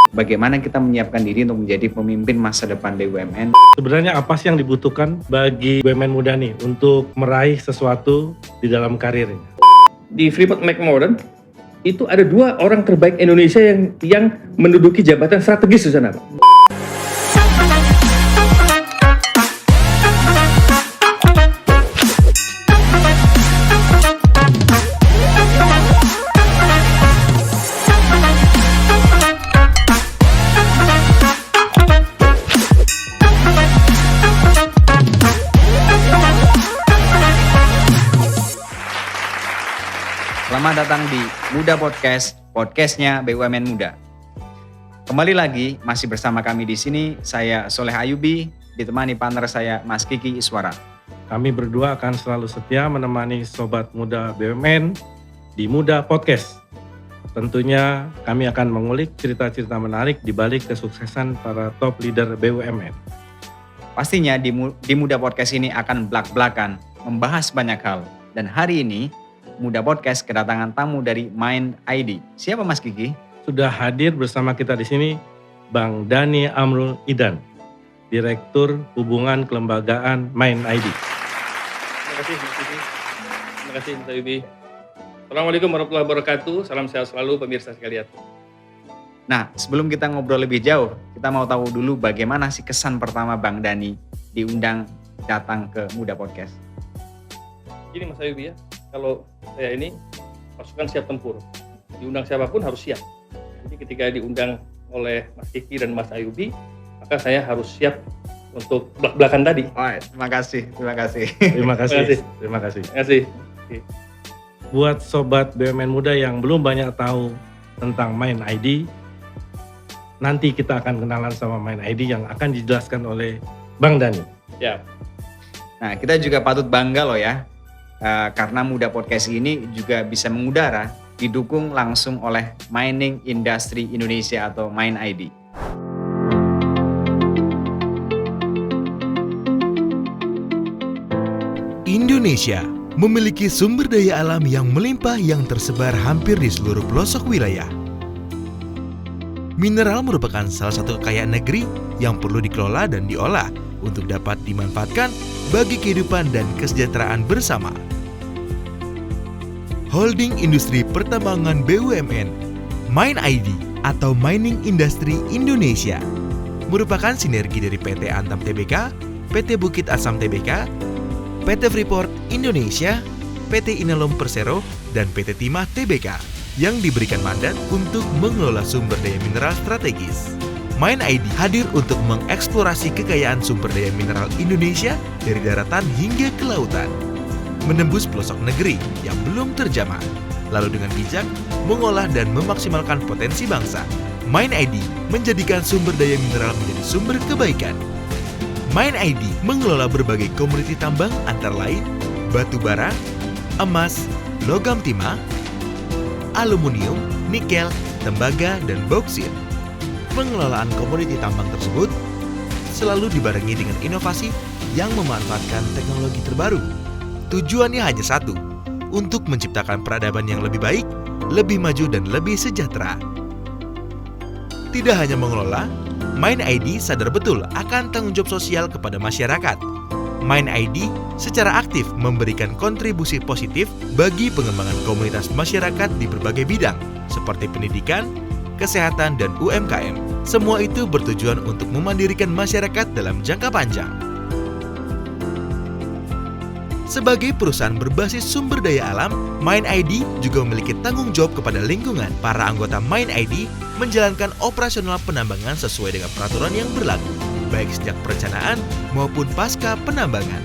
bagaimana kita menyiapkan diri untuk menjadi pemimpin masa depan BUMN. Sebenarnya apa sih yang dibutuhkan bagi BUMN muda nih untuk meraih sesuatu di dalam karirnya? Di Freeport McMoran itu ada 2 orang terbaik Indonesia yang menduduki jabatan strategis di sana, Pak. Selamat datang di Muda Podcast, podcastnya BUMN Muda. Kembali lagi, masih bersama kami di sini, saya Soleh Ayubi, ditemani partner saya Mas Kiki Iswara. Kami berdua akan selalu setia menemani Sobat Muda BUMN di Muda Podcast. Tentunya kami akan mengulik cerita-cerita menarik di balik kesuksesan para top leader BUMN. Pastinya di Muda Podcast ini akan belak-belakan, membahas banyak hal. Dan hari ini, Muda Podcast kedatangan tamu dari Mind ID. Siapa Mas Kiki? Sudah hadir bersama kita di sini Bang Dhani Amrul Idan, Direktur Hubungan Kelembagaan Mind ID. Terima kasih, Mas Kiki. Terima kasih, Mas Ayubi. Assalamualaikum warahmatullahi wabarakatuh. Salam sehat selalu pemirsa sekalian. Nah, sebelum kita ngobrol lebih jauh, kita mau tahu dulu bagaimana sih kesan pertama Bang Dhani diundang datang ke Muda Podcast. Gini Mas Ayubi ya, kalau saya ini pasukan siap tempur. Diundang siapapun harus siap. Jadi ketika diundang oleh Mas Kiki dan Mas Ayubi, maka saya harus siap untuk belak-belakan tadi. Oh, terima kasih. Terima kasih. Terima kasih. Terima kasih. Terima kasih. Buat Sobat BUMN Muda yang belum banyak tahu tentang Mind ID, nanti kita akan kenalan sama Mind ID yang akan dijelaskan oleh Bang Dhani. Ya. Nah, kita juga patut bangga loh ya. Karena Muda Podcast ini juga bisa mengudara, didukung langsung oleh Mining Industry Indonesia atau Mind ID. Indonesia memiliki sumber daya alam yang melimpah yang tersebar hampir di seluruh pelosok wilayah. Mineral merupakan salah satu kekayaan negeri yang perlu dikelola dan diolah untuk dapat dimanfaatkan bagi kehidupan dan kesejahteraan bersama. Holding Industri Pertambangan BUMN, Mind ID atau Mining Industry Indonesia, merupakan sinergi dari PT Antam Tbk, PT Bukit Asam Tbk, PT Freeport Indonesia, PT Inalum Persero, dan PT Timah Tbk yang diberikan mandat untuk mengelola sumber daya mineral strategis. Mind ID hadir untuk mengeksplorasi kekayaan sumber daya mineral Indonesia dari daratan hingga ke lautan, menembus pelosok negeri yang belum terjamah, lalu dengan bijak mengolah dan memaksimalkan potensi bangsa. Mind ID menjadikan sumber daya mineral menjadi sumber kebaikan. Mind ID mengelola berbagai komoditi tambang antara lain batu bara, emas, logam timah, aluminium, nikel, tembaga, dan bauksit. Pengelolaan komoditi tambang tersebut selalu dibarengi dengan inovasi yang memanfaatkan teknologi terbaru. Tujuannya hanya satu, untuk menciptakan peradaban yang lebih baik, lebih maju, dan lebih sejahtera. Tidak hanya mengelola, Mind ID sadar betul akan tanggung jawab sosial kepada masyarakat. Mind ID secara aktif memberikan kontribusi positif bagi pengembangan komunitas masyarakat di berbagai bidang, seperti pendidikan, kesehatan, dan UMKM. Semua itu bertujuan untuk memandirikan masyarakat dalam jangka panjang. Sebagai perusahaan berbasis sumber daya alam, Mind ID juga memiliki tanggung jawab kepada lingkungan. Para anggota Mind ID menjalankan operasional penambangan sesuai dengan peraturan yang berlaku, baik sejak perencanaan maupun pasca penambangan.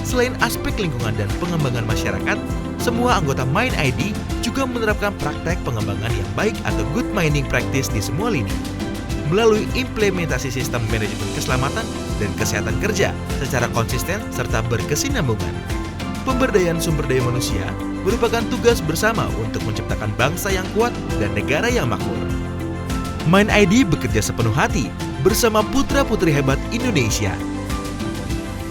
Selain aspek lingkungan dan pengembangan masyarakat, semua anggota Mind ID juga menerapkan praktek pengembangan yang baik atau good mining practice di semua lini, melalui implementasi sistem manajemen keselamatan dan kesehatan kerja secara konsisten serta berkesinambungan. Pemberdayaan sumber daya manusia merupakan tugas bersama untuk menciptakan bangsa yang kuat dan negara yang makmur. Mind ID bekerja sepenuh hati bersama putra-putri hebat Indonesia.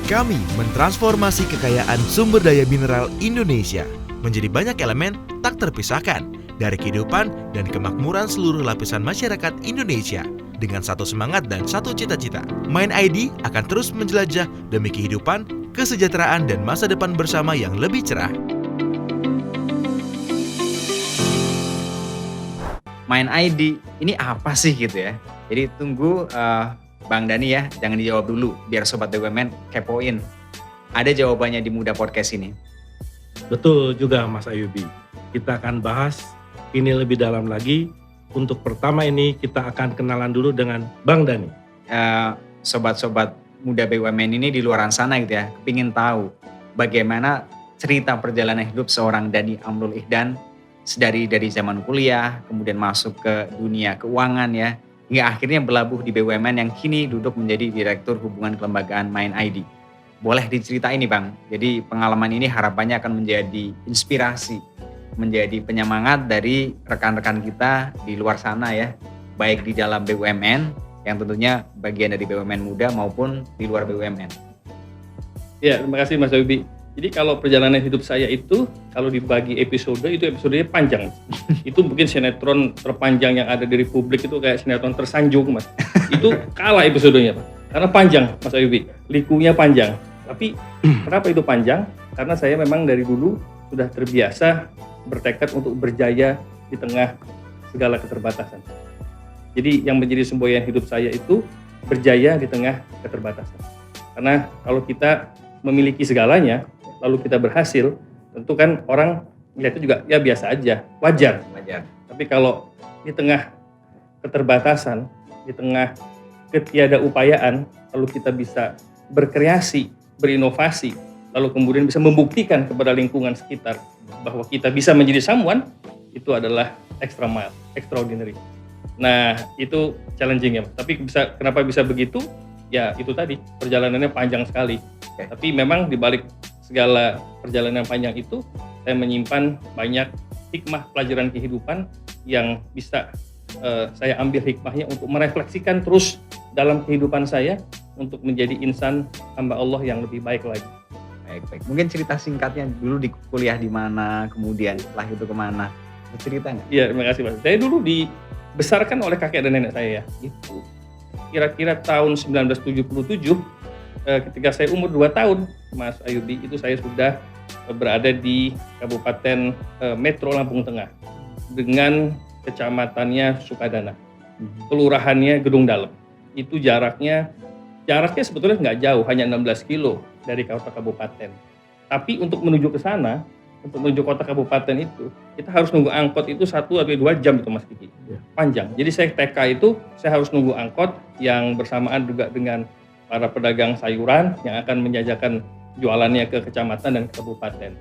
Kami mentransformasi kekayaan sumber daya mineral Indonesia menjadi banyak elemen tak terpisahkan dari kehidupan dan kemakmuran seluruh lapisan masyarakat Indonesia. Dengan satu semangat dan satu cita-cita, Mind ID akan terus menjelajah demi kehidupan, kesejahteraan, dan masa depan bersama yang lebih cerah. Mind ID ini apa sih gitu ya? Jadi tunggu Bang Dani ya, jangan dijawab dulu biar Sobat BUMN kepoin. Ada jawabannya di Muda Podcast ini. Betul juga Mas Ayubi. Kita akan bahas ini lebih dalam lagi. Untuk pertama ini kita akan kenalan dulu dengan Bang Dani. Sobat-sobat Muda BUMN ini di luar sana gitu ya, kepingin tahu bagaimana cerita perjalanan hidup seorang Dani Amrul Ihdan dari zaman kuliah, kemudian masuk ke dunia keuangan ya, hingga akhirnya berlabuh di BUMN yang kini duduk menjadi Direktur Hubungan Kelembagaan Mind ID. Boleh diceritain nih Bang, jadi pengalaman ini harapannya akan menjadi inspirasi, menjadi penyemangat dari rekan-rekan kita di luar sana ya, baik di dalam BUMN, yang tentunya bagian dari BUMN Muda maupun di luar BUMN. Ya, terima kasih Mas Ayubi. Jadi kalau perjalanan hidup saya itu, kalau dibagi episode, itu episodenya panjang. Itu mungkin sinetron terpanjang yang ada di Republik itu kayak sinetron Tersanjung, Mas. Itu kalah episodenya, Pak. Karena panjang, Mas Ayubi. Likunya panjang. Tapi kenapa itu panjang? Karena saya memang dari dulu sudah terbiasa bertekad untuk berjaya di tengah segala keterbatasan. Jadi yang menjadi semboyan hidup saya itu berjaya di tengah keterbatasan. Karena kalau kita memiliki segalanya, lalu kita berhasil, tentu kan orang melihatnya juga ya biasa aja, wajar. Tapi kalau di tengah keterbatasan, di tengah ketiadaupayaan, lalu kita bisa berkreasi, berinovasi, lalu kemudian bisa membuktikan kepada lingkungan sekitar bahwa kita bisa menjadi someone, itu adalah extra mile, extraordinary. Nah, itu challenging ya. Tapi kenapa bisa begitu? Ya itu tadi, perjalanannya panjang sekali. Tapi memang di balik segala perjalanan panjang itu, saya menyimpan banyak hikmah pelajaran kehidupan yang bisa saya ambil hikmahnya untuk merefleksikan terus dalam kehidupan saya untuk menjadi insan hamba Allah yang lebih baik lagi. Baik. Mungkin cerita singkatnya dulu di kuliah di mana, kemudian setelah itu kemana? Cerita nggak? Iya, terima kasih Mas. Saya dulu dibesarkan oleh kakek dan nenek saya ya. Itu kira-kira tahun 1977. Ketika saya umur 2 tahun, Mas Ayubi, itu saya sudah berada di Kabupaten Metro Lampung Tengah dengan kecamatannya Sukadana, kelurahannya Gedung Dalem. Itu jaraknya sebetulnya nggak jauh, hanya 16 kilo dari kota kabupaten. Tapi untuk menuju ke sana, untuk menuju kota kabupaten itu, kita harus nunggu angkot itu 1 atau 2 jam itu Mas Kiki, panjang. Jadi saya TK itu, saya harus nunggu angkot yang bersamaan juga dengan para pedagang sayuran yang akan menjajakan jualannya ke kecamatan dan ke kabupaten.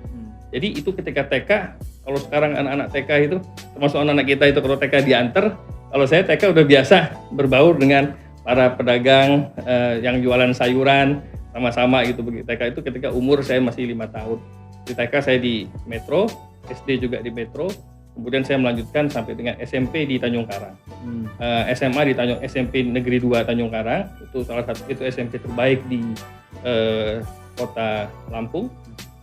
Jadi itu ketika TK, kalau sekarang anak-anak TK itu, termasuk anak-anak kita itu kalau TK diantar, kalau saya TK udah biasa berbaur dengan para pedagang yang jualan sayuran, sama-sama gitu. TK itu ketika umur saya masih 5 tahun. Di TK saya di Metro, SD juga di Metro, kemudian saya melanjutkan sampai dengan SMP di Tanjung Karang. SMA di SMP Negeri 2 Tanjung Karang, itu salah satu SMP terbaik di kota Lampung,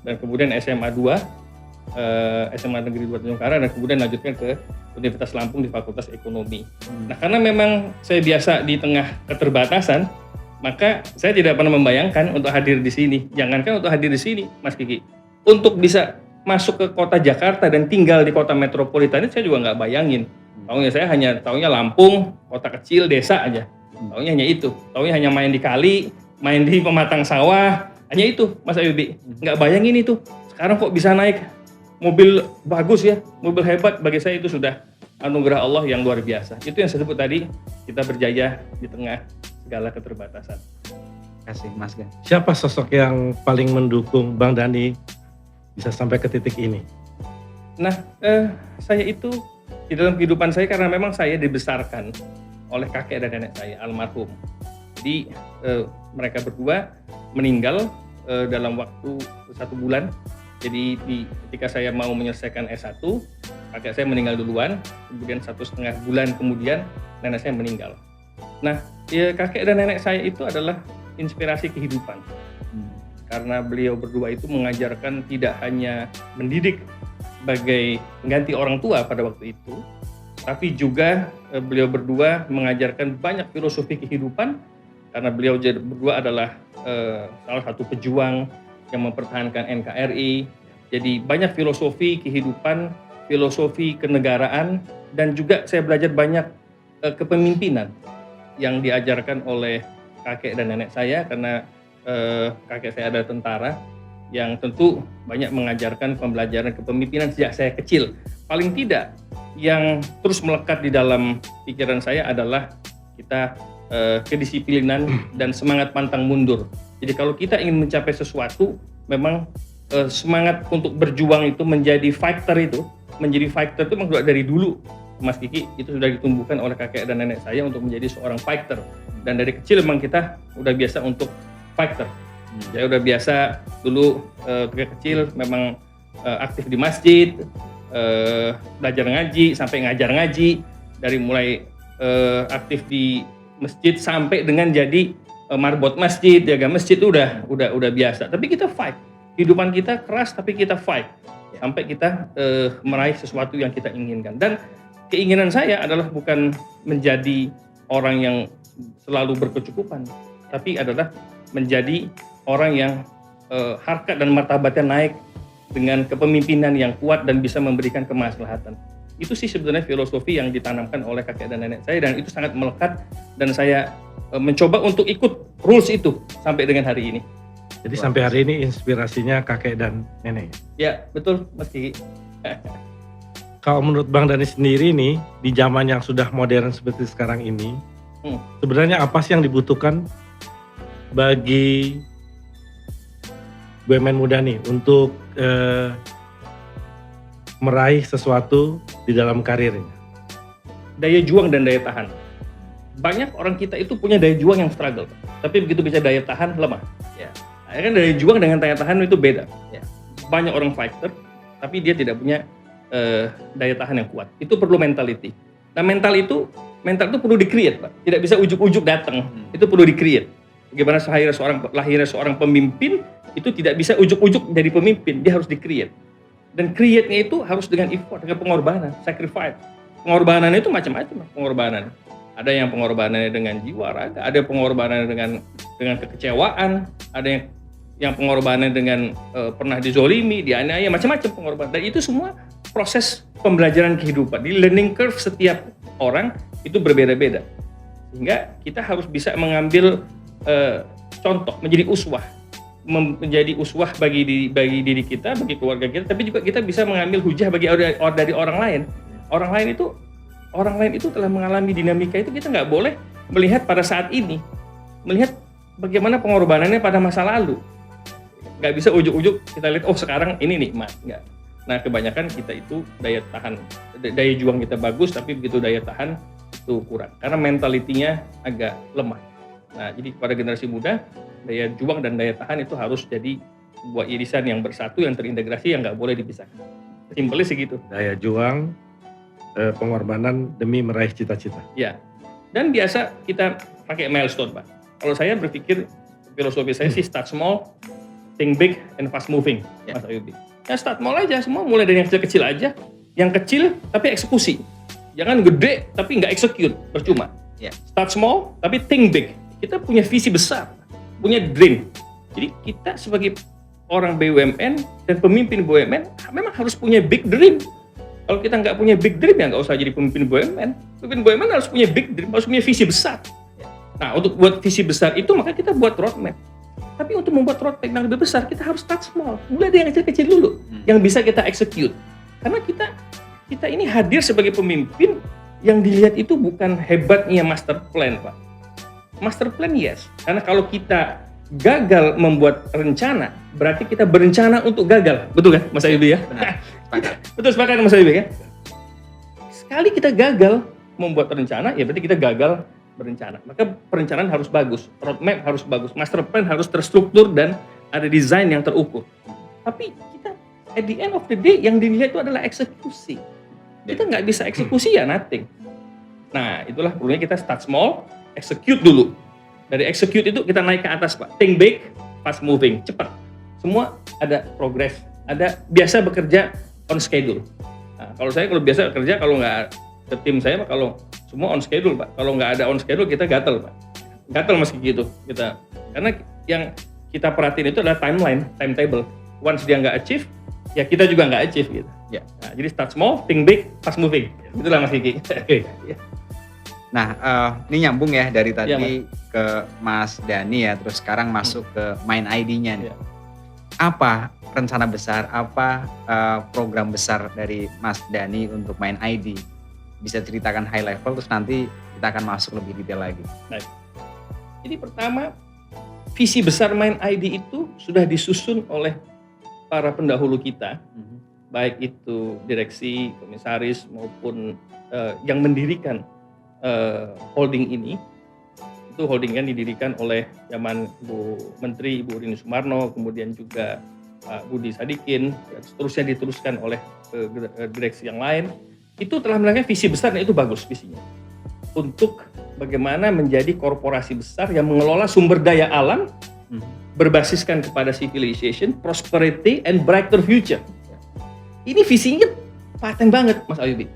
dan kemudian SMA 2 SMA Negeri 2 Tanjung Karang, dan kemudian lanjutkan ke Universitas Lampung di Fakultas Ekonomi. Nah, karena memang saya biasa di tengah keterbatasan, maka saya tidak pernah membayangkan untuk hadir di sini. Jangankan untuk hadir di sini, Mas Kiki, untuk bisa masuk ke kota Jakarta dan tinggal di kota metropolitan itu saya juga nggak bayangin. Taunya saya hanya taunya Lampung, kota kecil, desa aja. Taunya hanya itu. Taunya hanya main di kali, main di pematang sawah, hanya itu, Mas Ayubi. Nggak bayangin itu. Sekarang kok bisa naik mobil bagus ya, mobil hebat. Bagi saya itu sudah anugerah Allah yang luar biasa. Itu yang saya sebut tadi, kita berjaya di tengah segala keterbatasan. Kasih Mas Gan. Siapa sosok yang paling mendukung Bang Dani bisa sampai ke titik ini? Nah, saya itu di dalam kehidupan saya, karena memang saya dibesarkan oleh kakek dan nenek saya almarhum. Jadi mereka berdua meninggal dalam waktu 1 bulan. Jadi ketika saya mau menyelesaikan S1, kakek saya meninggal duluan, kemudian 1,5 bulan kemudian nenek saya meninggal. Nah, kakek dan nenek saya itu adalah inspirasi kehidupan. Karena beliau berdua itu mengajarkan tidak hanya mendidik sebagai pengganti orang tua pada waktu itu, tapi juga beliau berdua mengajarkan banyak filosofi kehidupan, karena beliau berdua adalah salah satu pejuang yang mempertahankan NKRI. Jadi banyak filosofi kehidupan, filosofi kenegaraan, dan juga saya belajar banyak kepemimpinan yang diajarkan oleh kakek dan nenek saya, karena kakek saya adalah tentara yang tentu banyak mengajarkan pembelajaran kepemimpinan sejak saya kecil. Paling tidak yang terus melekat di dalam pikiran saya adalah kita kedisiplinan dan semangat pantang mundur. Jadi kalau kita ingin mencapai sesuatu, memang semangat untuk berjuang itu menjadi fighter itu memang sudah dari dulu, Mas Kiki, itu sudah ditumbuhkan oleh kakek dan nenek saya untuk menjadi seorang fighter. Dan dari kecil memang kita udah biasa untuk fighter. Saya udah biasa dulu ketika kecil memang aktif di masjid, belajar ngaji sampai ngajar ngaji, dari mulai aktif di masjid sampai dengan jadi marbot masjid, jaga masjid itu udah biasa. Tapi kita fight. Kehidupan kita keras tapi kita fight sampai kita meraih sesuatu yang kita inginkan. Dan keinginan saya adalah bukan menjadi orang yang selalu berkecukupan, tapi adalah menjadi orang yang harkat dan martabatnya naik dengan kepemimpinan yang kuat dan bisa memberikan kemaslahatan. Itu sih sebenarnya filosofi yang ditanamkan oleh kakek dan nenek saya, dan itu sangat melekat, dan saya mencoba untuk ikut rules itu sampai dengan hari ini. Jadi sampai hari ini inspirasinya kakek dan nenek. Ya, betul Mas Kiki. Kalau menurut Bang Dhani sendiri nih, di zaman yang sudah modern seperti sekarang ini, sebenarnya apa sih yang dibutuhkan bagi BUMN muda nih untuk meraih sesuatu di dalam karirnya? Daya juang dan daya tahan. Banyak orang kita itu punya daya juang yang struggle, tapi begitu bisa daya tahan lemah. Ya. Kan daya juang dengan daya tahan itu beda. Ya. Banyak orang fighter, tapi dia tidak punya daya tahan yang kuat. Itu perlu mentality. Nah mental itu perlu di-create, Pak. Tidak bisa ujuk-ujuk datang. Itu perlu di-create. Bagaimana lahirnya seorang pemimpin itu tidak bisa ujuk-ujuk jadi pemimpin, dia harus di-create. Dan create-nya itu harus dengan effort, dengan pengorbanan, sacrifice. Pengorbanannya itu macam-macam pengorbanan. Ada yang pengorbanannya dengan jiwa raga, ada pengorbanannya dengan kekecewaan, ada yang pengorbanannya dengan pernah dizolimi, dianiaya, macam-macam pengorbanan. Dan itu semua proses pembelajaran kehidupan. Di learning curve setiap orang itu berbeda-beda. Sehingga kita harus bisa mengambil contoh, menjadi uswah. Menjadi uswah bagi diri kita, bagi keluarga kita, tapi juga kita bisa mengambil hujah dari orang lain. Orang lain itu telah mengalami dinamika itu, kita nggak boleh melihat pada saat ini, melihat bagaimana pengorbanannya pada masa lalu. Nggak bisa ujuk-ujuk kita lihat, oh sekarang ini nikmat, nggak. Nah kebanyakan kita itu daya juang kita bagus, tapi begitu daya tahan itu kurang, karena mentalitinya agak lemah. Nah jadi pada generasi muda, daya juang dan daya tahan itu harus jadi sebuah irisan yang bersatu, yang terintegrasi, yang nggak boleh dipisahkan. Simpelnya sih gitu. Daya juang, pengorbanan demi meraih cita-cita. Ya, dan biasa kita pakai milestone, Pak. Kalau saya berpikir, filosofi saya sih start small, think big, and fast moving, Mas Ayubi. Ya start small aja, semua mulai dari yang kecil-kecil aja. Yang kecil tapi eksekusi. Jangan gede tapi nggak execute, percuma. Start small tapi think big. Kita punya visi besar, punya dream. Jadi kita sebagai orang BUMN dan pemimpin BUMN memang harus punya big dream. Kalau kita nggak punya big dream, ya nggak usah jadi pemimpin BUMN. Pemimpin BUMN harus punya big dream, harus punya visi besar. Nah, untuk buat visi besar itu maka kita buat roadmap. Tapi untuk membuat roadmap yang lebih besar, kita harus start small. Mulai dari yang kecil-kecil dulu, yang bisa kita execute. Karena kita ini hadir sebagai pemimpin yang dilihat itu bukan hebatnya master plan, Pak. Master plan yes, karena kalau kita gagal membuat rencana, berarti kita berencana untuk gagal. Betul kan, Mas Ayubi ya? Benar. Betul, sepakat Mas Ayubi kan? Sekali kita gagal membuat rencana, ya berarti kita gagal berencana. Maka perencanaan harus bagus, roadmap harus bagus, master plan harus terstruktur dan ada desain yang terukur. Tapi kita at the end of the day yang dilihat itu adalah eksekusi. Kita nggak bisa eksekusi ya nothing. Nah itulah perlunya kita start small, execute dulu. Dari execute itu kita naik ke atas, Pak. Think big, fast moving, cepat. Semua ada progress, ada biasa bekerja on schedule. Nah, kalau biasa kerja kalau nggak ke tim saya Pak, kalau semua on schedule Pak. Kalau nggak ada on schedule kita gatel Pak. Gatel meski gitu kita. Karena yang kita perhatiin itu adalah timetable. Once dia nggak achieve, ya kita juga nggak achieve gitu. Ya. Nah, jadi start small, think big, fast moving. Itulah Mas Kiki. Oke. Nah, ini nyambung ya dari tadi Iya, ke Mas Dani ya, terus sekarang masuk ke Mind ID-nya nih. Iya. Apa rencana besar, apa program besar dari Mas Dani untuk Mind ID? Bisa ceritakan high level, terus nanti kita akan masuk lebih detail lagi. Jadi pertama, visi besar Mind ID itu sudah disusun oleh para pendahulu kita, baik itu direksi, komisaris maupun yang mendirikan holding ini. Itu holding kan didirikan oleh zaman Bu Menteri Ibu Rini Sumarno, kemudian juga Pak Budi Sadikin, dan seterusnya diteruskan oleh direksi yang lain. Itu telah melahirkan visi besar dan itu bagus visinya. Untuk bagaimana menjadi korporasi besar yang mengelola sumber daya alam berbasiskan kepada civilization, prosperity, and brighter future. Ini visinya paten banget Mas Ayubi.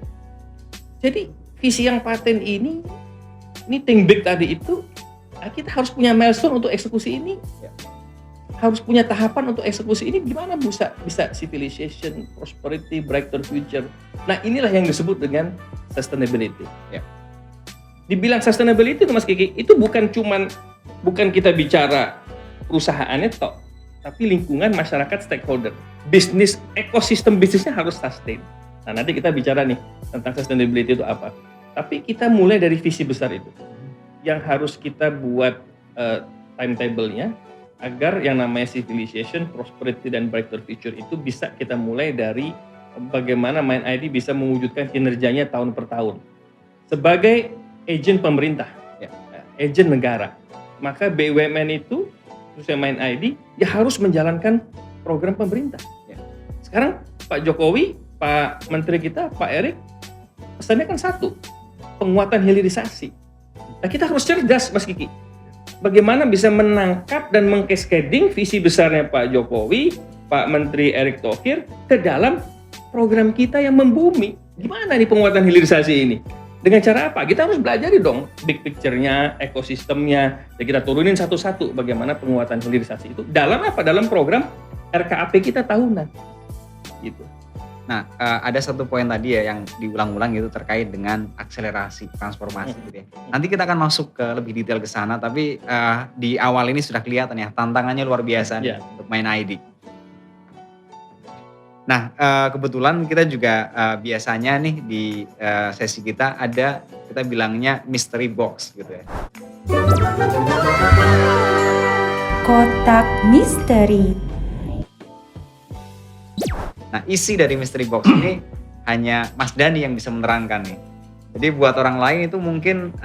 Jadi visi yang paten ini think big tadi itu, kita harus punya milestone untuk eksekusi ini. Harus punya tahapan untuk eksekusi ini, gimana bisa civilization, prosperity, brighter future. Nah inilah yang disebut dengan sustainability. Dibilang sustainability itu Mas Kiki, itu bukan kita bicara perusahaannya tok, tapi lingkungan masyarakat stakeholder. Bisnis, ekosistem bisnisnya harus sustain. Nah nanti kita bicara nih tentang sustainability itu apa. Tapi kita mulai dari visi besar itu. Yang harus kita buat timetable-nya, agar yang namanya civilization, prosperity, dan brighter future itu bisa kita mulai dari bagaimana Mind ID bisa mewujudkan kinerjanya tahun per tahun. Sebagai agen pemerintah, agen negara, maka BUMN itu, khususnya Mind ID, ya harus menjalankan program pemerintah. Sekarang Pak Jokowi, Pak Menteri kita, Pak Erik, pesannya kan satu, penguatan hilirisasi. Nah kita harus cerdas Mas Kiki. Bagaimana bisa menangkap dan mengcascading visi besarnya Pak Jokowi, Pak Menteri Erick Thohir ke dalam program kita yang membumi. Gimana nih penguatan hilirisasi ini? Dengan cara apa? Kita harus belajar dong big picture-nya, ekosistemnya, dan kita turunin satu-satu bagaimana penguatan hilirisasi itu. Dalam apa? Dalam program RKAP kita tahunan. Gitu. Nah, ada satu poin tadi ya yang diulang-ulang gitu terkait dengan akselerasi transformasi gitu ya. Nanti kita akan masuk ke lebih detail ke sana, tapi di awal ini sudah kelihatan ya tantangannya luar biasa nih untuk Mind ID. Nah, kebetulan kita juga biasanya nih di sesi kita ada kita bilangnya mystery box gitu ya. Kotak misteri. Nah, isi dari mystery box ini hanya Mas Dani yang bisa menerangkan nih. Jadi buat orang lain itu mungkin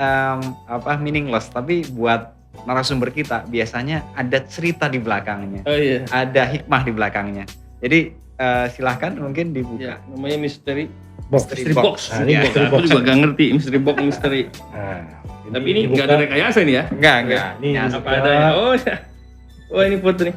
meaningless, tapi buat narasumber kita biasanya ada cerita di belakangnya. Oh iya. Ada hikmah di belakangnya. Jadi silahkan mungkin dibuka. Ya, namanya mystery Box. box. Nah, ini Ya, mystery aku box. juga nggak ngerti mystery box mystery. Nah, Tapi ini nggak ada rekayasa nih ya? Enggak. Ini Ya, Apa ada ya? Oh ya. Oh ini foto nih.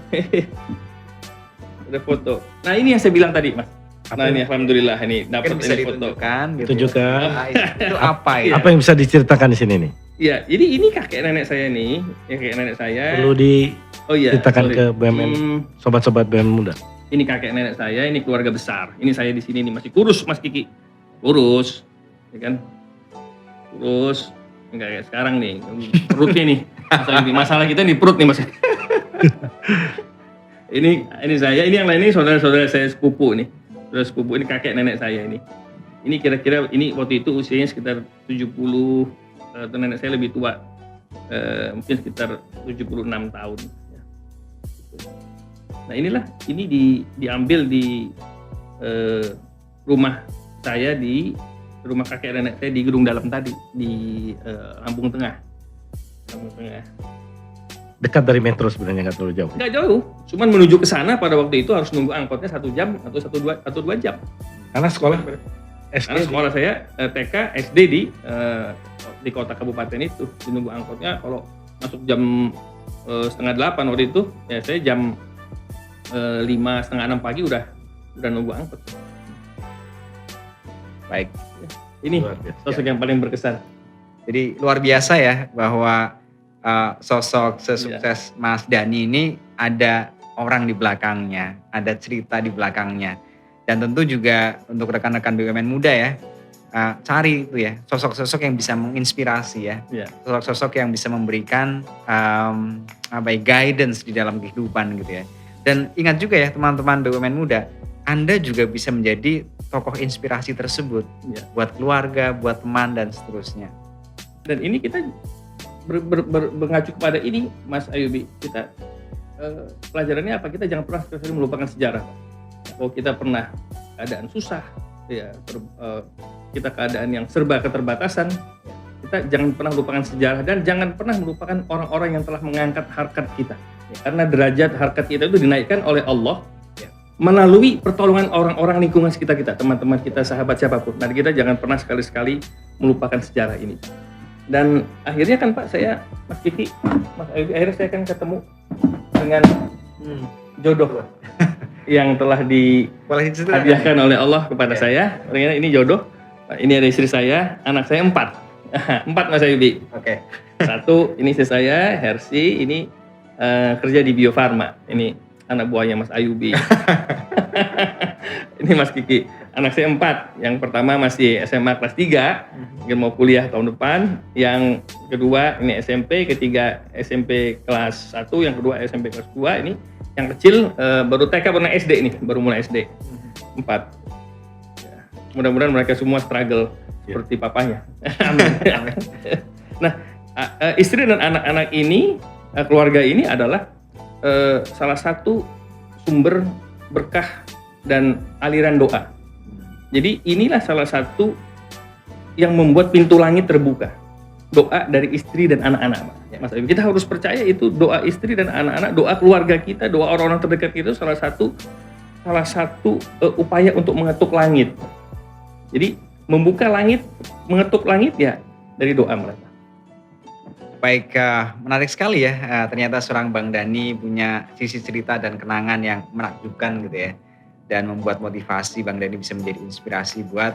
Ada foto. Nah ini yang saya bilang tadi Mas. Nah ini alhamdulillah ini dapat mungkin bisa ini foto. ditunjukkan gitu. Tunjukkan. Nah, itu apa ya? Apa yang bisa diceritakan di sini nih? Iya, jadi ini kakek nenek saya nih, ya kakek nenek saya. Perlu diceritakan sorry. ke BUMN, sobat-sobat BUMN muda. Ini kakek nenek saya, ini keluarga besar. Ini saya di sini nih masih kurus Mas Kiki. Kurus. Ya kan? Kurus. Enggak kayak sekarang nih. Perutnya nih. Masalah kita di perut nih Mas. Ini saya, ini yang lain ini saudara-saudara saya sepupu nih. Saudara sepupu ini kakek nenek saya ini. Ini kira-kira ini waktu itu usianya sekitar 70, atau nenek saya lebih tua. Mungkin sekitar 76 tahun. Nah inilah, ini diambil di rumah saya, di rumah kakek nenek saya di Gedung Dalam tadi, di Lampung Tengah. Lampung Tengah. Dekat dari metro sebenarnya, nggak terlalu jauh. Nggak jauh, cuman menuju ke sana pada waktu itu harus nunggu angkotnya 1 jam atau 1-2 jam. Karena sekolah SD Karena sekolah saya TK, SD di kota kabupaten itu, nunggu angkotnya kalau masuk jam 7:30 waktu itu, ya saya jam 5, setengah 6 pagi udah nunggu angkot. Baik. Ini Luar biasa. sosok yang paling berkesan. Jadi luar biasa ya bahwa sosok sesukses Mas Dani ini ada orang di belakangnya, ada cerita di belakangnya. Dan tentu juga untuk rekan-rekan BUMN muda ya, cari itu ya sosok-sosok yang bisa menginspirasi ya, Ya. sosok-sosok yang bisa memberikan guidance di dalam kehidupan gitu ya. Dan ingat juga ya teman-teman BUMN muda, Anda juga bisa menjadi tokoh inspirasi tersebut Ya. buat keluarga, buat teman dan seterusnya. Dan ini kita mengacu kepada ini, Mas Ayubi. Kita pelajarannya apa? Kita jangan pernah sekali melupakan sejarah. Kalau kita pernah keadaan susah, ya kita keadaan yang serba keterbatasan, kita jangan pernah melupakan sejarah dan jangan pernah melupakan orang-orang yang telah mengangkat harkat kita. Ya, karena derajat harkat kita itu dinaikkan oleh Allah melalui pertolongan orang-orang lingkungan sekitar kita, teman-teman kita, sahabat siapapun. Nah, kita jangan pernah sekali-sekali melupakan sejarah ini. Dan akhirnya kan Pak, saya, Mas Kiki, Mas Ayubi, akhirnya saya akan ketemu dengan jodoh yang telah Boleh diceritain? dihadiahkan oleh Allah kepada Oke. saya. Ternyata ini jodoh. Nah, ini ada istri saya, anak saya 4. 4 Mas Ayubi. Oke. 1, ini istri saya, Hersi, ini kerja di Bio Farma. Ini anak buahnya Mas Ayubi. Ini Mas Kiki. Anak saya 4. Yang pertama masih SMA kelas 3, mungkin mau kuliah tahun depan. Yang kedua ini SMP, ketiga SMP kelas 1, yang kedua SMP kelas 2. Ini yang kecil baru TK, baru SD ini, baru mulai SD. 4. Ya, mudah-mudahan mereka semua struggle seperti papanya. Amin. Nah, istri dan anak-anak ini, keluarga ini adalah salah satu sumber berkah dan aliran doa. Jadi inilah salah satu yang membuat pintu langit terbuka. Doa dari istri dan anak-anak, Mas Ayubi. Kita harus percaya itu doa istri dan anak-anak, doa keluarga kita, doa orang-orang terdekat kita salah satu upaya untuk mengetuk langit. Jadi membuka langit, mengetuk langit ya dari doa mereka. Baik, menarik sekali ya. Ternyata seorang Bang Dani punya sisi cerita dan kenangan yang menakjubkan gitu ya. Dan membuat motivasi Bang Dani bisa menjadi inspirasi buat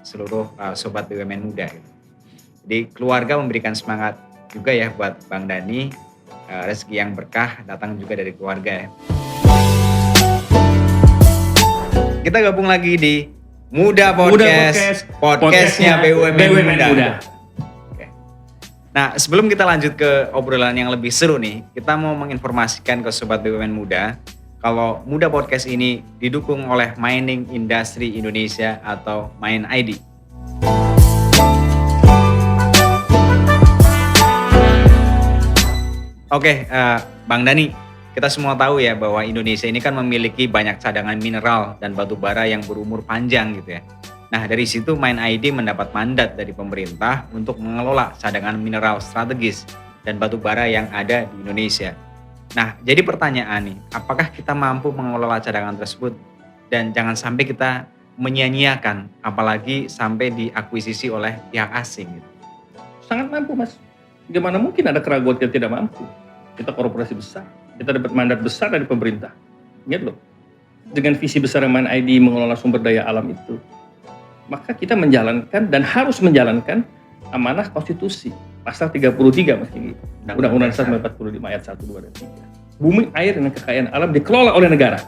seluruh sobat BUMN muda. Gitu. Jadi keluarga memberikan semangat juga ya buat Bang Dani. Rezeki yang berkah datang juga dari keluarga ya. Kita gabung lagi di Muda Podcast, podcastnya BUMN Muda. Oke. Nah, sebelum kita lanjut ke obrolan yang lebih seru nih, kita mau menginformasikan ke sobat BUMN Muda kalau Muda Podcast ini didukung oleh Mining Industry Indonesia atau Mine ID. Oke, Bang Dani, kita semua tahu ya bahwa Indonesia ini kan memiliki banyak cadangan mineral dan batu bara yang berumur panjang gitu ya. Nah, dari situ Mine ID mendapat mandat dari pemerintah untuk mengelola cadangan mineral strategis dan batu bara yang ada di Indonesia. Nah, jadi pertanyaan nih, apakah kita mampu mengelola cadangan tersebut dan jangan sampai kita menyia-nyiakan, apalagi sampai diakuisisi oleh pihak asing gitu. Sangat mampu, Mas. Gimana mungkin ada keraguan kita tidak mampu? Kita korporasi besar, kita dapat mandat besar dari pemerintah. Ingat loh, dengan visi besar Mine ID mengelola sumber daya alam itu, maka kita menjalankan dan harus menjalankan amanah konstitusi. Pasal 33 Mas Kiki. Undang-Undang 45 ayat 1, 2, dan 3. Bumi, air, dan kekayaan alam dikelola oleh negara.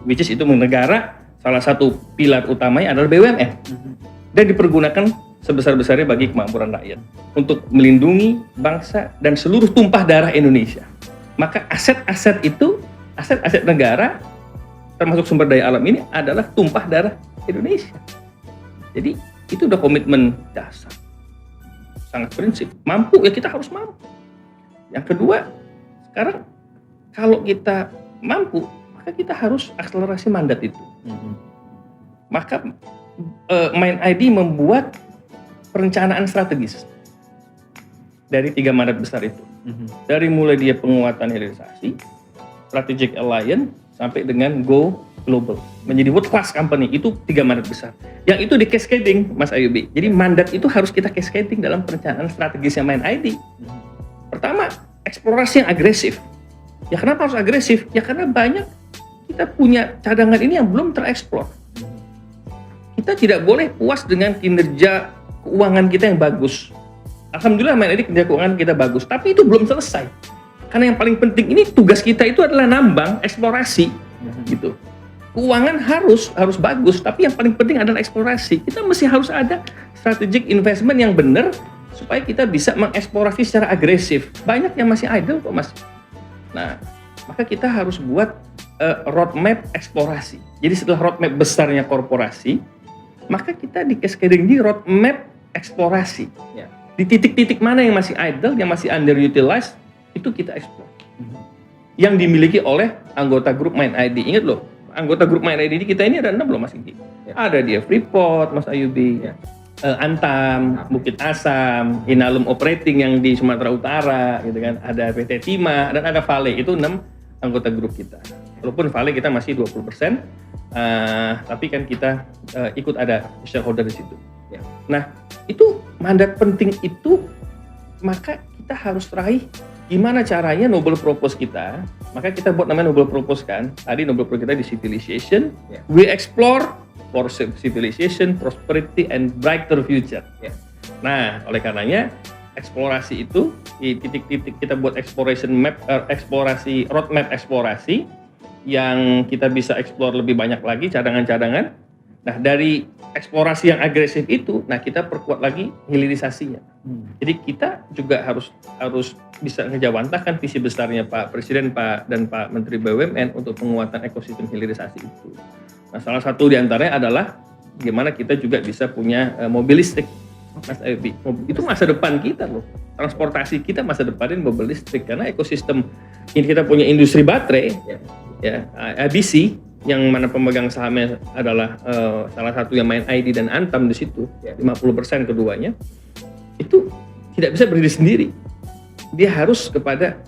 Which is itu negara, salah satu pilar utamanya adalah BUMN. Dan dipergunakan sebesar-besarnya bagi kemakmuran rakyat. Untuk melindungi bangsa dan seluruh tumpah darah Indonesia. Maka aset-aset itu, aset-aset negara, termasuk sumber daya alam ini adalah tumpah darah Indonesia. Jadi itu udah komitmen dasar. Sangat prinsip. Mampu ya kita harus mampu. Yang kedua, sekarang kalau kita mampu, maka kita harus akselerasi mandat itu. Maka Mine ID membuat perencanaan strategis dari 3 mandat besar itu. Dari mulai dia penguatan hilirisasi, strategic alliance, sampai dengan go global. Menjadi world class company, itu 3 mandat besar. Yang itu di cascading, Mas Ayubi. Jadi mandat itu harus kita cascading dalam perencanaan strategisnya Mine ID. Pertama, eksplorasi yang agresif. Ya kenapa harus agresif? Ya karena banyak kita punya cadangan ini yang belum tereksplor. kita tidak boleh puas dengan kinerja keuangan kita yang bagus. Alhamdulillah Mind ID kinerja keuangan kita bagus, tapi itu belum selesai. Karena yang paling penting ini tugas kita itu adalah nambang, eksplorasi, gitu. Keuangan harus bagus, tapi yang paling penting adalah eksplorasi. Kita mesti harus ada strategic investment yang benar supaya kita bisa mengeksplorasi secara agresif. Banyak yang masih idle kok Mas. Nah, maka kita harus buat roadmap eksplorasi. Jadi setelah roadmap besarnya korporasi, maka kita di roadmap eksplorasi. Ya. Di titik-titik mana yang masih idle, yang masih underutilized, itu kita explore. Yang dimiliki oleh anggota grup Mind ID. Ingat loh, anggota grup Mind ID kita ini ada 6 loh Mas Kiki. Ya. Ada dia Freeport, Mas Ayubi, Ya. Antam, Bukit Asam, Inalum Operating yang di Sumatera Utara, gitu kan. Ada PT Timah dan ada Vale. Itu 6 anggota grup kita. Walaupun Vale kita masih 20%, tapi kan kita ikut ada shareholder di situ. Ya. Nah, itu mandat penting itu, maka kita harus raih gimana caranya Noble Purpose kita. Maka kita buat namanya Noble Purpose kan. Tadi Noble Purpose kita di civilization. Ya. We explore for civilization, prosperity, and brighter future. Ya. Nah, oleh karenanya eksplorasi itu di titik-titik kita buat exploration map, eksplorasi roadmap eksplorasi yang kita bisa explore lebih banyak lagi cadangan-cadangan. Nah, dari eksplorasi yang agresif itu, nah kita perkuat lagi hilirisasinya. Jadi kita juga harus bisa ngejawantahkan visi besarnya Pak Presiden dan Pak Menteri BUMN untuk penguatan ekosistem hilirisasi itu. Nah, salah satu di antaranya adalah bagaimana kita juga bisa punya mobil listrik, Mas Ayubi. Itu masa depan kita loh. Transportasi kita masa depanin mobil listrik karena ekosistem ini kita punya industri baterai, ya ABC yang mana pemegang sahamnya adalah salah satu yang Mind ID dan Antam di situ, 50% keduanya, itu tidak bisa berdiri sendiri. Dia harus kepada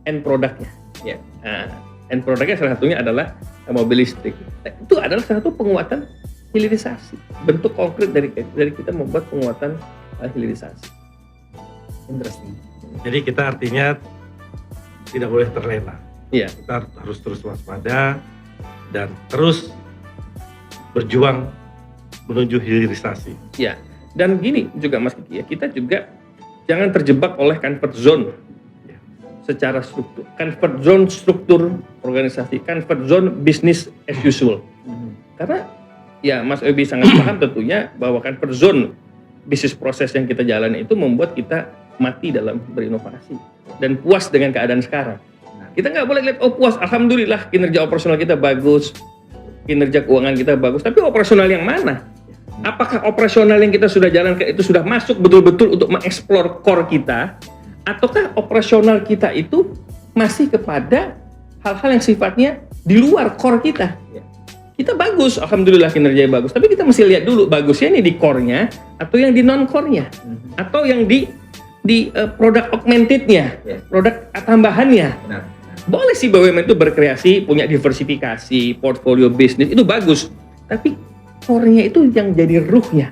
end produknya. Ya. Nah, end produknya salah satunya adalah mobil listrik. Nah, itu adalah salah satu penguatan hilirisasi. Bentuk konkret dari kita membuat penguatan hilirisasi. Interesting. Jadi kita artinya tidak boleh terlena. Iya. Kita harus terus waspada dan terus berjuang menuju hilirisasi. Ya, dan gini juga Mas Kiki ya, kita juga jangan terjebak oleh comfort zone secara struktur. Comfort zone struktur organisasi, comfort zone business as usual. Karena ya Mas Ebi sangat paham tentunya bahwa comfort zone bisnis proses yang kita jalani itu membuat kita mati dalam berinovasi dan puas dengan keadaan sekarang. Kita nggak boleh lihat, oh puas, alhamdulillah kinerja operasional kita bagus, kinerja keuangan kita bagus, tapi operasional yang mana? Apakah operasional yang kita sudah jalankan itu sudah masuk betul-betul untuk mengeksplor core kita, ataukah operasional kita itu masih kepada hal-hal yang sifatnya di luar core kita? Kita bagus, alhamdulillah kinerjanya bagus, tapi kita mesti lihat dulu bagusnya ini di core-nya atau yang di non-core-nya, atau yang di produk augmented-nya, produk tambahannya. Benar. Boleh sih BUMN itu berkreasi, punya diversifikasi, portfolio bisnis, itu bagus. Tapi core-nya itu yang jadi ruhnya.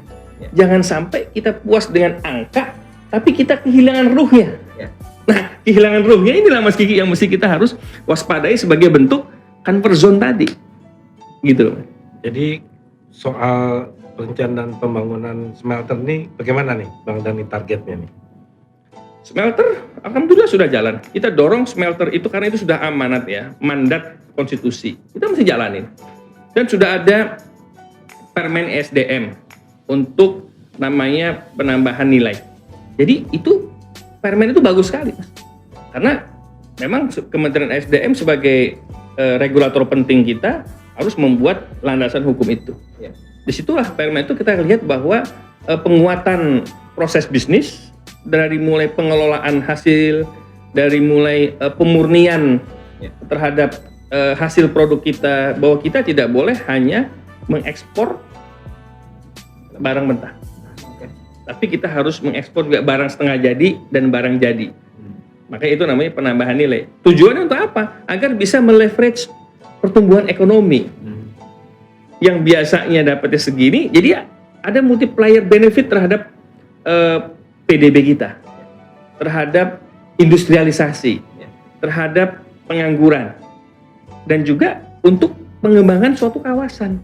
Jangan sampai kita puas dengan angka, tapi kita kehilangan ruhnya. Nah, kehilangan ruhnya inilah Mas Kiki yang mesti kita harus waspadai sebagai bentuk comfort zone tadi. Gitu. Jadi soal perencanaan pembangunan smelter nih bagaimana nih Bang Dani targetnya nih? Smelter, alhamdulillah sudah jalan. Kita dorong smelter itu karena itu sudah amanat ya, mandat konstitusi. Kita mesti jalanin. Dan sudah ada Permen SDM untuk namanya penambahan nilai. Jadi itu Permen itu bagus sekali, Mas. Karena memang Kementerian SDM sebagai regulator penting kita harus membuat landasan hukum itu. Disitulah Permen itu kita lihat bahwa penguatan proses bisnis dari mulai pengelolaan hasil, dari mulai pemurnian terhadap hasil produk kita, bahwa kita tidak boleh hanya mengekspor barang mentah, tapi kita harus mengekspor juga barang setengah jadi dan barang jadi. Maka itu namanya penambahan nilai. Tujuannya untuk apa? Agar bisa meleverage pertumbuhan ekonomi yang biasanya dapatnya segini, jadi ada multiplier benefit terhadap PDB kita, terhadap industrialisasi, terhadap pengangguran, dan juga untuk pengembangan suatu kawasan.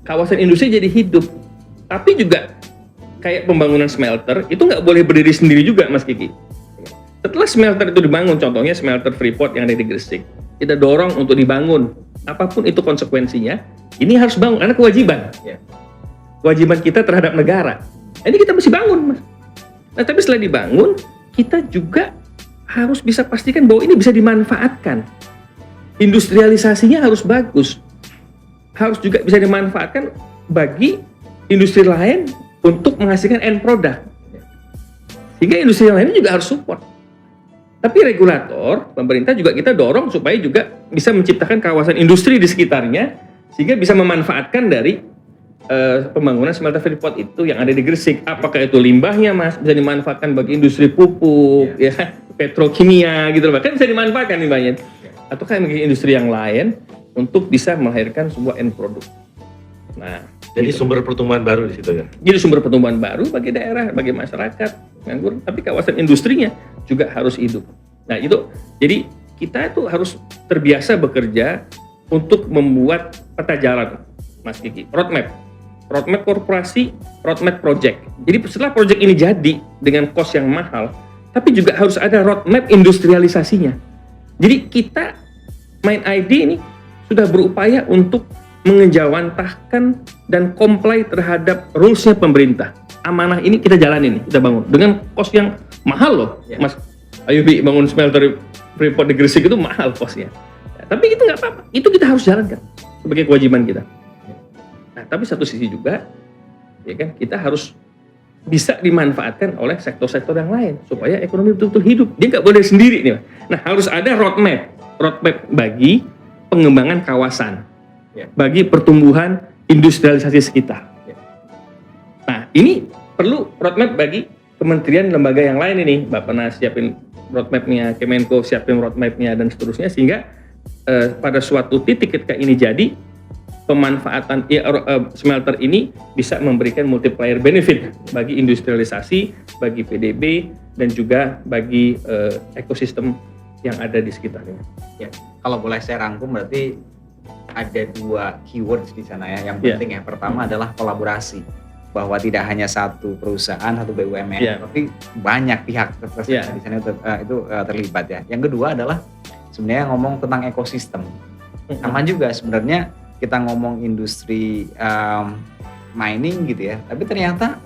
kawasan industri jadi hidup. Tapi juga kayak pembangunan smelter itu nggak boleh berdiri sendiri juga, Mas Kiki. Setelah smelter itu dibangun, contohnya smelter Freeport yang ada di Gresik, kita dorong untuk dibangun. Apapun itu konsekuensinya, ini harus bangun karena kewajiban. Kewajiban kita terhadap negara. Ini kita mesti bangun, Mas. Nah, tapi setelah dibangun, kita juga harus bisa pastikan bahwa ini bisa dimanfaatkan. Industrialisasinya harus bagus. Harus juga bisa dimanfaatkan bagi industri lain untuk menghasilkan end product. Sehingga industri lain juga harus support. Tapi regulator, pemerintah juga kita dorong supaya juga bisa menciptakan kawasan industri di sekitarnya sehingga bisa memanfaatkan dari pembangunan smelter Freeport itu yang ada di Gresik. Apakah itu limbahnya, Mas, bisa dimanfaatkan bagi industri pupuk, ya, petrokimia gitu, bahkan bisa dimanfaatkan limbahnya. Atau kayak bagi industri yang lain untuk bisa melahirkan sebuah end product. Nah, Jadi sumber pertumbuhan baru di situ ya. jadi sumber pertumbuhan baru bagi daerah, bagi masyarakat, nganggur. Tapi kawasan industrinya juga harus hidup. Nah itu, jadi kita itu harus terbiasa bekerja untuk membuat peta jalan, Mas Kiki. Roadmap korporasi, roadmap project. Jadi setelah project ini jadi dengan cost yang mahal, tapi juga harus ada roadmap industrialisasinya. Jadi kita Mind ID ini sudah berupaya untuk mengejawantahkan dan comply terhadap rules-nya pemerintah. Amanah ini kita jalanin nih, kita bangun dengan cost yang mahal loh, Mas Ayubi. Bangun smelter Freeport di Gresik itu mahal costnya. Tapi itu nggak apa-apa, itu kita harus jalankan sebagai kewajiban kita. Nah, tapi satu sisi juga, ya kan, kita harus bisa dimanfaatkan oleh sektor-sektor yang lain supaya ekonomi betul-betul hidup. Dia nggak boleh sendiri nih. Nah, harus ada roadmap bagi pengembangan kawasan, bagi pertumbuhan industrialisasi sekitar. Nah, ini perlu roadmap bagi kementerian lembaga yang lain ini. Bappenas siapin roadmapnya, Kemenko siapin roadmapnya dan seterusnya, sehingga pada suatu titik ketika ini jadi, pemanfaatan smelter ini bisa memberikan multiplier benefit bagi industrialisasi, bagi PDB, dan juga bagi ekosistem yang ada di sekitarnya. Ya, kalau boleh saya rangkum berarti ada 2 keywords di sana ya. Yang penting ya, pertama adalah kolaborasi. Bahwa tidak hanya satu perusahaan, satu BUMN, tapi banyak pihak di sana itu terlibat ya. Yang kedua adalah sebenarnya ngomong tentang ekosistem. Sama juga sebenarnya kita ngomong industri mining gitu ya, tapi ternyata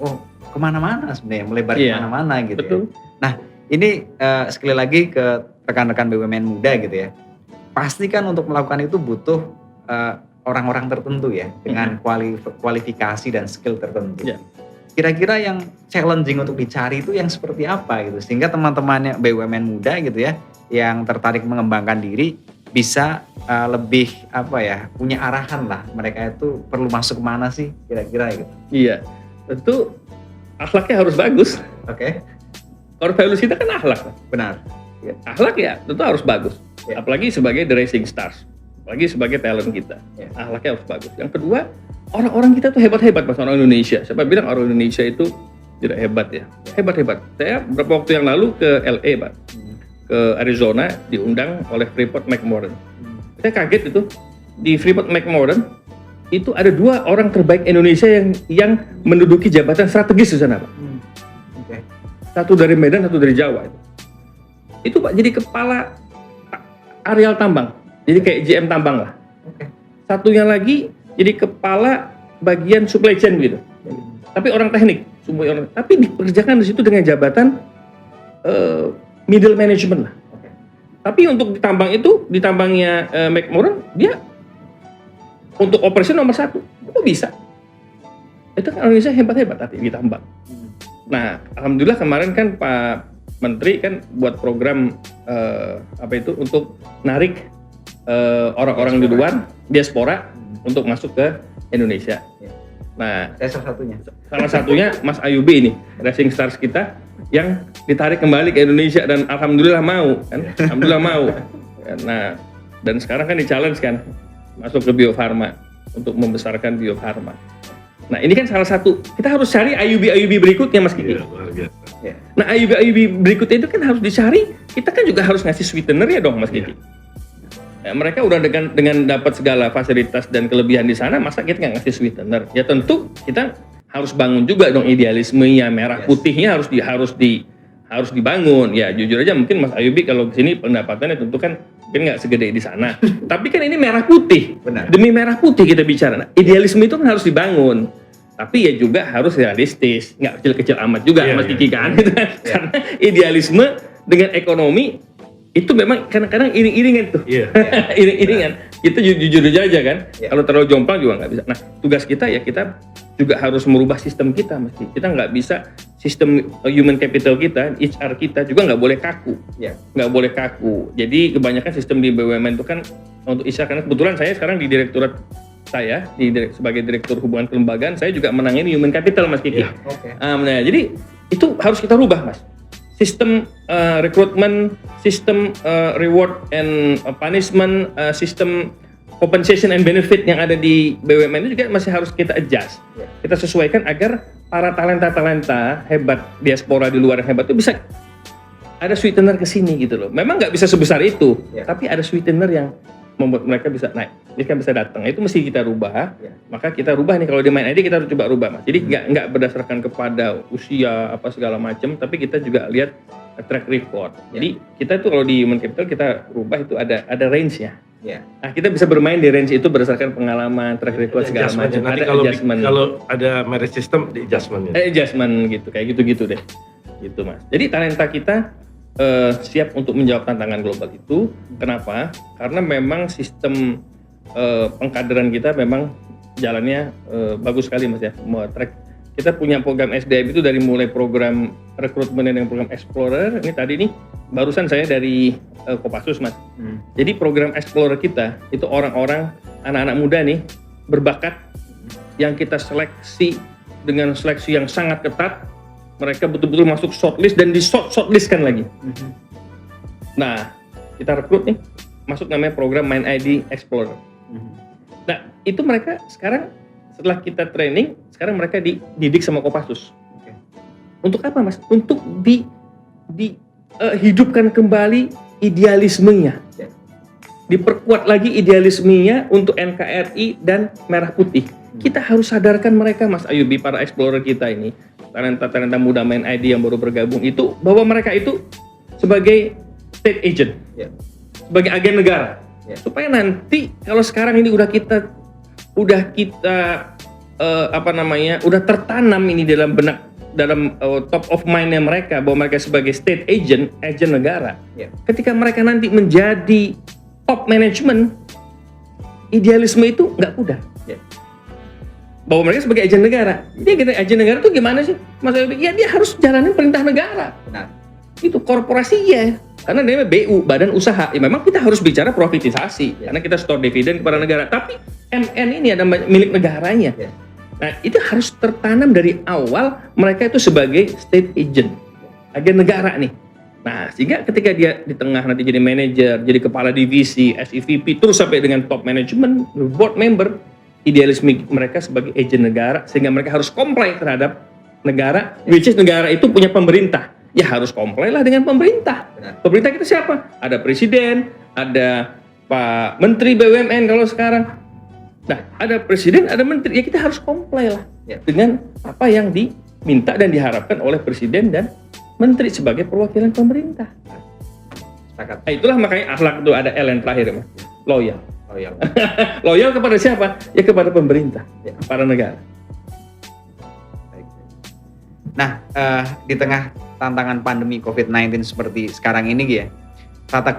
kemana-mana sebenarnya, melebar kemana-mana gitu. Betul. Ya. Nah ini sekali lagi ke rekan-rekan BUMN muda gitu ya, pastikan untuk melakukan itu butuh orang-orang tertentu ya, dengan kualifikasi dan skill tertentu. Kira-kira yang challenging untuk dicari itu yang seperti apa gitu, sehingga teman-temannya BUMN muda gitu ya, yang tertarik mengembangkan diri bisa lebih punya arahan lah, mereka itu perlu masuk kemana sih kira-kira gitu. Iya, tentu akhlaknya harus bagus. Oke. Core values kita kan akhlak. Benar. Ya, akhlak ya tentu harus bagus. Apalagi sebagai the rising stars, apalagi sebagai talent kita. Akhlaknya harus bagus. Yang kedua, orang-orang kita tuh hebat-hebat, Mas, orang Indonesia. Siapa bilang orang Indonesia itu tidak hebat ya? Hebat-hebat. Saya beberapa waktu yang lalu ke LA, Pak. Ke Arizona, diundang oleh Freeport McMoran. Saya kaget itu, di Freeport McMoran itu ada 2 orang terbaik Indonesia yang menduduki jabatan strategis di sana, Pak. Satu dari Medan, satu dari Jawa. Itu Pak jadi kepala areal tambang, jadi kayak GM tambang lah. Satunya lagi jadi kepala bagian supply chain gitu. Tapi orang teknik, tapi dikerjakan di situ dengan jabatan middle management lah. Tapi untuk ditambang itu, ditambangnya McMoran, dia untuk operation nomor 1. Itu bisa. Itu kan Indonesia hebat-hebat tapi ditambang. Nah, alhamdulillah kemarin kan Pak Menteri kan buat program untuk narik orang-orang di luar, diaspora, untuk masuk ke Indonesia. Nah, saya salah satunya Mas Ayubi ini, Rising Stars kita, yang ditarik kembali ke Indonesia dan alhamdulillah mau kan, alhamdulillah mau. Nah, dan sekarang kan di-challenge kan masuk ke Bio Farma untuk membesarkan Bio Farma. Nah, ini kan salah satu, kita harus cari Ayubi berikutnya, Mas Kiki. Nah, Ayubi berikutnya itu kan harus dicari, kita kan juga harus ngasih sweetener ya dong, Mas Kiki. Ya, mereka udah dengan dapat segala fasilitas dan kelebihan di sana, masa kita nggak ngasih sweetener? Ya tentu kita harus bangun juga dong idealismenya, merah putihnya harus dibangun. Ya jujur aja mungkin Mas Ayubi kalau ke sini pendapatannya tentu kan mungkin nggak segede di sana. Tapi kan ini merah putih. Benar. Demi merah putih kita bicara. Nah, idealisme itu kan harus dibangun. Tapi ya juga harus realistis, nggak kecil-kecil amat juga Mas Diki kan. Karena idealisme dengan ekonomi itu memang kadang-kadang iring-iringan tuh. Iring-iringan. Kita jujur aja kan. Kalau terlalu jomplang juga nggak bisa. Nah, tugas kita ya kita juga harus merubah sistem kita mesti. Kita nggak bisa sistem human capital kita, HR kita juga nggak boleh kaku. Nggak boleh kaku. Jadi kebanyakan sistem di BUMN itu kan untuk HR, karena kebetulan saya sekarang di direktorat saya sebagai direktur hubungan kelembagaan, saya juga menangani human capital Mas Kiki. Nah, jadi itu harus kita rubah Mas. Sistem rekrutmen, sistem reward and punishment, sistem compensation and benefit yang ada di BUMN itu juga masih harus kita adjust. Kita sesuaikan agar para talenta-talenta hebat diaspora di luar yang hebat itu bisa ada sweetener ke sini gitu loh. Memang nggak bisa sebesar itu, tapi ada sweetener yang membuat mereka bisa naik, mereka bisa datang. Itu mesti kita rubah. Maka kita rubah nih, kalau di Mind ID kita harus coba rubah Mas. Jadi nggak berdasarkan kepada usia apa segala macam, tapi kita juga lihat track record. Jadi kita tuh kalau di human capital kita rubah itu ada range-nya. Nah, kita bisa bermain di range itu berdasarkan pengalaman, track record segala macam. Nanti Ada adjustment. kalau ada merit system di adjustment. Adjustment gitu, kayak gitu deh. Gitu Mas. Jadi talenta kita siap untuk menjawab tantangan global itu. Kenapa? Karena memang sistem pengkaderan kita memang jalannya bagus sekali Mas ya. Kita punya program SDM itu dari mulai program rekrutmen dan program Explorer. Ini tadi nih barusan saya dari Kopassus Mas. Jadi program Explorer kita itu orang-orang anak-anak muda nih berbakat yang kita seleksi dengan seleksi yang sangat ketat. Mereka betul-betul masuk shortlist dan di shortlistkan lagi. Nah, kita rekrut nih, masuk namanya program Mind ID Explorer. Nah, itu mereka sekarang setelah kita training, sekarang mereka dididik sama Kopassus. Untuk apa Mas? Untuk hidupkan kembali idealismenya. Diperkuat lagi idealismenya untuk NKRI dan Merah Putih. Kita harus sadarkan mereka Mas Ayubi, para explorer kita ini, talenta-talenta muda Mind ID yang baru bergabung itu, bahwa mereka itu sebagai state agent, sebagai agen negara, supaya nanti kalau sekarang ini udah kita udah tertanam ini dalam benak, dalam top of mind-nya mereka bahwa mereka sebagai state agent negara. Ketika mereka nanti menjadi top management, idealisme itu nggak mudah. Bahwa mereka sebagai agen negara. Dia kita agen negara itu gimana sih? Mas Ayubi, ya dia harus jalanin perintah negara. Itu korporasi ya. Karena dia BU, badan usaha. Ya memang kita harus bicara profitisasi. Karena kita store dividen kepada negara. Tapi MN ini ada milik negaranya. Nah, itu harus tertanam dari awal mereka itu sebagai state agent. Agen negara nih. Nah, sehingga ketika dia di tengah nanti jadi manajer, jadi kepala divisi, SEVP, terus sampai dengan top management, board member, idealisme mereka sebagai agent negara, sehingga mereka harus comply terhadap negara, which is negara itu punya pemerintah. Ya harus comply lah dengan pemerintah. Pemerintah kita siapa? Ada presiden, ada Pak Menteri BUMN kalau sekarang. Nah, ada presiden, ada menteri, ya kita harus comply lah dengan apa yang diminta dan diharapkan oleh presiden dan menteri sebagai perwakilan pemerintah. Nah, itulah makanya akhlak itu ada L yang terakhir, Mas. Loyal. Loyal kepada siapa? Ya kepada pemerintah, para negara. Nah, di tengah tantangan pandemi COVID-19 seperti sekarang ini ya, tata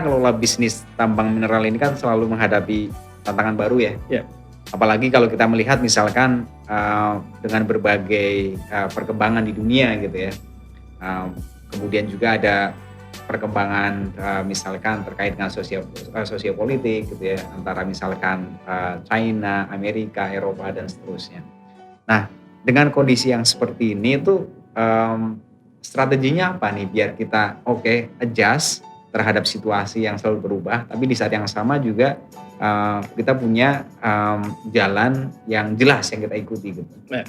kelola bisnis tambang mineral ini kan selalu menghadapi tantangan baru ya. Apalagi kalau kita melihat misalkan dengan berbagai perkembangan di dunia gitu ya. Kemudian juga ada perkembangan misalkan terkait dengan sosiopolitik gitu ya, antara misalkan China, Amerika, Eropa dan seterusnya. Nah, dengan kondisi yang seperti ini tuh strateginya apa nih biar kita adjust terhadap situasi yang selalu berubah, tapi di saat yang sama juga kita punya jalan yang jelas yang kita ikuti gitu. Nah,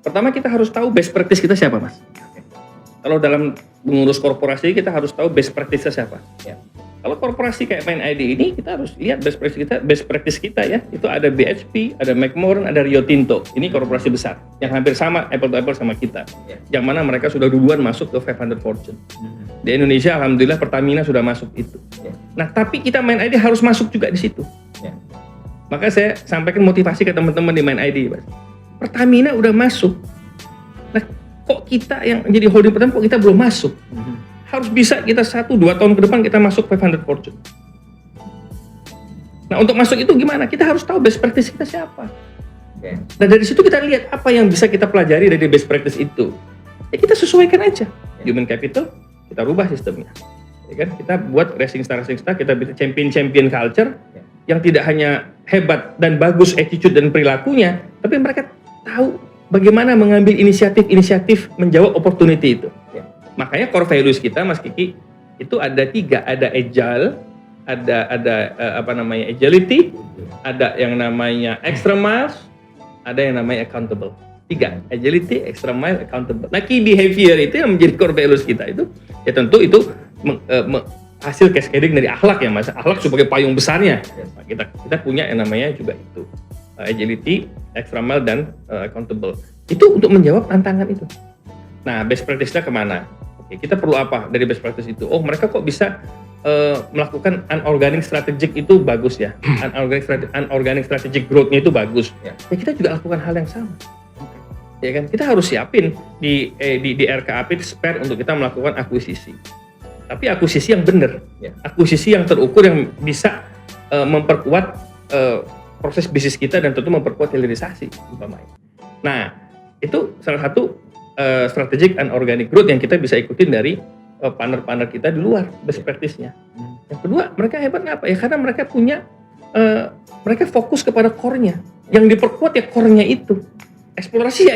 pertama kita harus tahu best practice kita siapa Mas. Kalau dalam mengurus korporasi kita harus tahu best practice siapa. Ya. Kalau korporasi kayak Mind ID ini kita harus lihat best practice kita ya. Itu ada BHP, ada McMoran, ada Rio Tinto. Ini korporasi besar yang hampir sama apple to apple sama kita. Ya. Yang mana mereka sudah duluan masuk ke 500 Fortune. Di Indonesia alhamdulillah Pertamina sudah masuk itu. Ya. Nah, tapi kita Mind ID harus masuk juga di situ. Ya. Maka saya sampaikan motivasi ke teman-teman di Mind ID, Mas. Pertamina udah masuk. Nah, kok kita yang jadi holding Pertamina kok kita belum masuk? Harus bisa kita 1-2 tahun ke depan kita masuk 500 Fortune. Nah, untuk masuk itu gimana? Kita harus tahu best practice kita siapa. Oke. Nah, dari situ kita lihat apa yang bisa kita pelajari dari best practice itu. Ya kita sesuaikan aja. Human capital, kita rubah sistemnya. Ya kan? Kita buat racing star, kita bisa champion culture yang tidak hanya hebat dan bagus attitude dan perilakunya, tapi mereka tahu bagaimana mengambil inisiatif menjawab opportunity itu. Makanya core values kita, Mas Kiki, itu ada 3, ada agile, ada agility, ada yang namanya extra miles, ada yang namanya accountable. 3, agility, extra mile, accountable. Nah, key behavior itu yang menjadi core values kita itu, ya tentu itu hasil cascading dari akhlak ya, Mas. Akhlak sebagai payung besarnya. Nah, kita punya yang namanya juga itu agility, extra mile, dan accountable. Itu untuk menjawab tantangan itu. Nah, best practice-nya kemana? Oke, kita perlu apa dari best practice itu? Oh, mereka kok bisa melakukan unorganic strategic itu bagus ya. Unorganic strategic growth-nya itu bagus. Ya, kita juga lakukan hal yang sama. Ya kan? Kita harus siapin di RKAP spare untuk kita melakukan akuisisi. Tapi akuisisi yang benar. Ya. Akuisisi yang terukur yang bisa memperkuat proses bisnis kita dan tentu memperkuat hilirisasi umpamanya. Nah, itu salah satu strategic and organic growth yang kita bisa ikutin dari partner-partner kita di luar best practice-nya. Yang kedua, mereka hebat ngapa? Ya karena mereka punya mereka fokus kepada core-nya. Yang diperkuat ya core-nya itu. Eksplorasi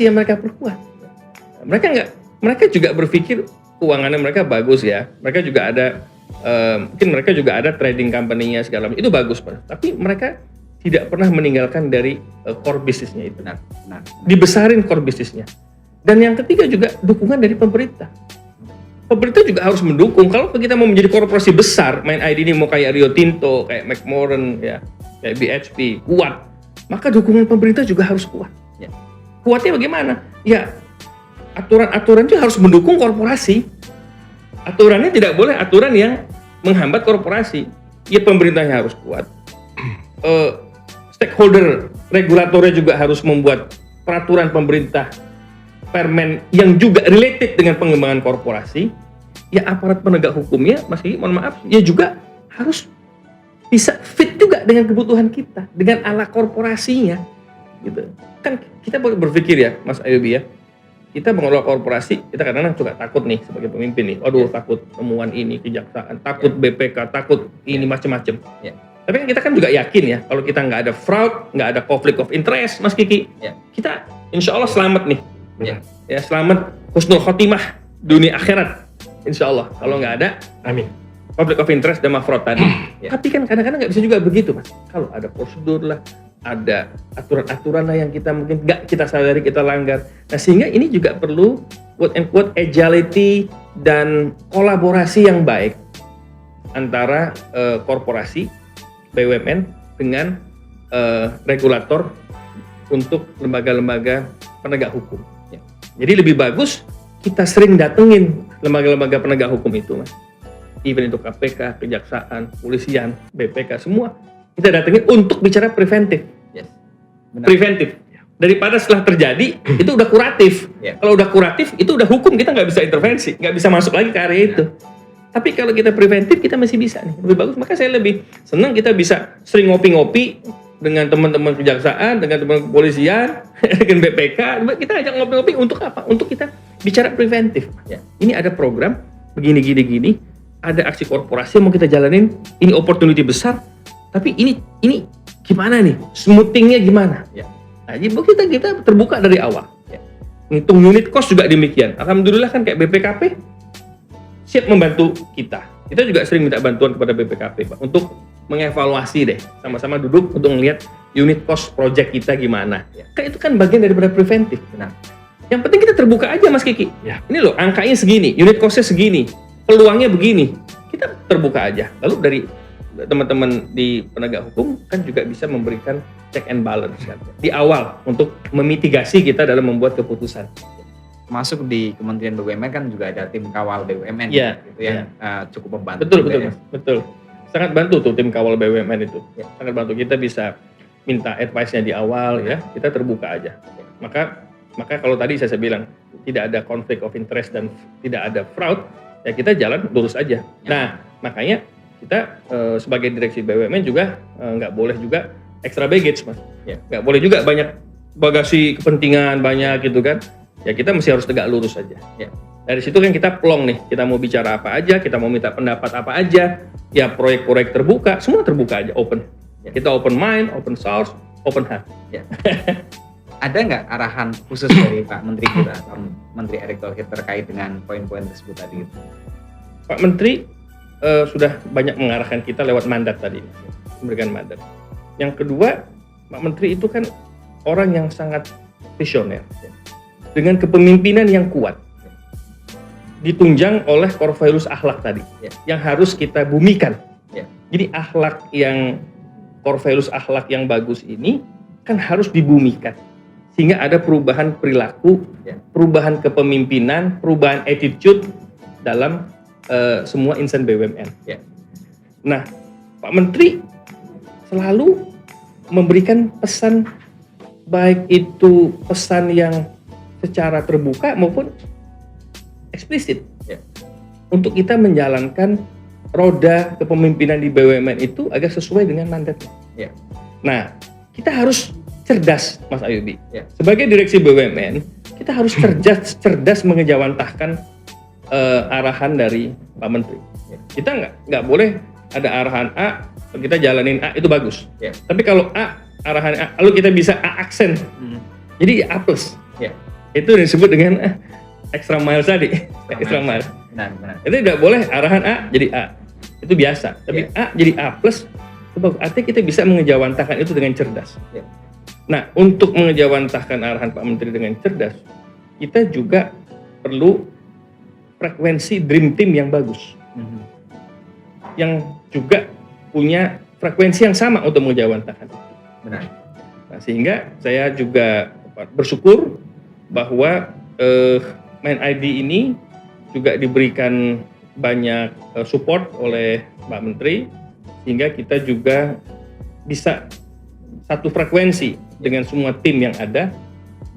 yang mereka perkuat. Mereka juga berpikir keuangannya mereka bagus ya. Mereka juga ada mungkin mereka juga ada trading company-nya segala macam. Itu bagus, Pak. Tapi mereka tidak pernah meninggalkan dari core bisnisnya itu. Benar. Dibesarin core bisnisnya. Dan yang ketiga juga dukungan dari pemerintah. Pemerintah juga harus mendukung. Kalau kita mau menjadi korporasi besar, Mind ID ini mau kayak Rio Tinto, kayak McMoran, ya, kayak BHP, kuat. Maka dukungan pemerintah juga harus kuat. Ya. Kuatnya bagaimana? Ya, aturan-aturan itu harus mendukung korporasi. Aturannya tidak boleh aturan yang menghambat korporasi. Ya, pemerintahnya harus kuat. Stakeholder regulatornya juga harus membuat peraturan pemerintah permen yang juga related dengan pengembangan korporasi. Ya, aparat penegak hukumnya, Mas Kiki, mohon maaf, ya juga harus bisa fit juga dengan kebutuhan kita, dengan ala korporasinya, gitu. Kan kita berpikir ya, Mas Ayubi ya, kita mengelola korporasi, kita kadang-kadang juga takut nih sebagai pemimpin nih, aduh takut temuan ini, kejaksaan, takut BPK, takut ini macam-macam. Tapi kita kan juga yakin ya, kalau kita nggak ada fraud, nggak ada conflict of interest, Mas Kiki, kita insya Allah selamat nih. Ya, selamat husnul khotimah dunia akhirat, insya Allah. Kalau nggak ada, amin. Conflict of interest dan fraud tadi. Tapi kan kadang-kadang nggak bisa juga begitu, Mas. Kalau ada prosedur lah, ada aturan-aturan lah yang kita mungkin nggak kita sadari kita langgar. Nah, sehingga ini juga perlu quote and quote agility dan kolaborasi yang baik antara korporasi BUMN dengan regulator untuk lembaga-lembaga penegak hukum. Jadi lebih bagus kita sering datengin lembaga-lembaga penegak hukum itu, Mas. Even itu KPK, Kejaksaan, Polisian, BPK, semua kita datengin untuk bicara preventif. Preventif. Daripada setelah terjadi itu udah kuratif. Kalau udah kuratif itu udah hukum, kita nggak bisa intervensi, nggak bisa masuk lagi ke area itu. Tapi kalau kita preventif kita masih bisa nih, lebih bagus. Maka saya lebih senang kita bisa sering ngopi-ngopi dengan teman-teman kejaksaan, dengan teman kepolisian, dengan BPK, kita ajak ngopi-ngopi untuk apa? Untuk kita bicara preventif. Ini ada program begini, ada aksi korporasi yang mau kita jalanin, ini opportunity besar, tapi ini gimana nih? Smoothingnya gimana? Nah, jadi kita terbuka dari awal. Ngitung unit cost juga demikian. Alhamdulillah kan kayak BPKP siap membantu kita. Kita juga sering minta bantuan kepada BPKP, Pak, untuk mengevaluasi deh, sama-sama duduk untuk melihat unit cost project kita gimana. Kan itu kan bagian daripada preventif. Benar. Yang penting kita terbuka aja Mas Kiki. Ya. Ini loh angkanya segini, unit costnya segini, peluangnya begini. Kita terbuka aja. Lalu dari teman-teman di penegak hukum kan juga bisa memberikan check and balance kan, di awal untuk memitigasi kita dalam membuat keputusan. Masuk di Kementerian BUMN kan juga ada tim kawal BUMN Iya, gitu yang cukup membantu. Betul, juga betul, ya. Mas. Betul. Sangat bantu tuh tim kawal BUMN itu. Sangat bantu. Kita bisa minta advice-nya di awal ya. Kita terbuka aja. Maka kalau tadi saya bilang tidak ada conflict of interest dan tidak ada fraud, ya kita jalan lurus aja. Nah, makanya kita sebagai direksi BUMN juga nggak boleh juga extra baggage, Mas. Nggak boleh juga banyak bagasi kepentingan banyak gitu kan. Ya kita mesti harus tegak lurus aja. Dari situ kan kita plong nih, kita mau bicara apa aja, kita mau minta pendapat apa aja, ya proyek-proyek terbuka, semua terbuka aja, open. Kita open mind, open source, open heart. Ada nggak arahan khusus dari Pak Menteri kita, Pak Menteri Erick Thohir terkait dengan poin-poin tersebut tadi? Pak Menteri sudah banyak mengarahkan kita lewat mandat tadi, memberikan mandat. Yang kedua, Pak Menteri itu kan orang yang sangat visioner, dengan kepemimpinan yang kuat, ditunjang oleh core values akhlak tadi, yang harus kita bumikan. Jadi akhlak yang core values akhlak yang bagus ini kan harus dibumikan. Sehingga ada perubahan perilaku, perubahan kepemimpinan, perubahan attitude dalam semua insan BUMN. Nah, Pak Menteri selalu memberikan pesan, baik itu pesan yang secara terbuka maupun eksplisit, untuk kita menjalankan roda kepemimpinan di BUMN itu agar sesuai dengan mandatnya. Nah, kita harus cerdas, Mas Ayubi. Sebagai direksi BUMN, kita harus cerdas mengejawantahkan arahan dari Pak Menteri. Kita nggak boleh ada arahan A, kita jalanin A itu bagus. Tapi kalau A, arahan A, lalu kita bisa A aksen, jadi A plus. Itu disebut dengan extra mile tadi. Extra mile. Benar. Itu tidak boleh arahan A jadi A. Itu biasa. Tapi A jadi A plus, artinya kita bisa mengejawantahkan itu dengan cerdas. Nah, untuk mengejawantahkan arahan Pak Menteri dengan cerdas, kita juga perlu frekuensi dream team yang bagus, yang juga punya frekuensi yang sama untuk mengejawantahkan itu. Benar. Nah, sehingga saya juga bersyukur bahwa Mind ID ini juga diberikan banyak support oleh Pak Menteri, sehingga kita juga bisa satu frekuensi dengan semua tim yang ada,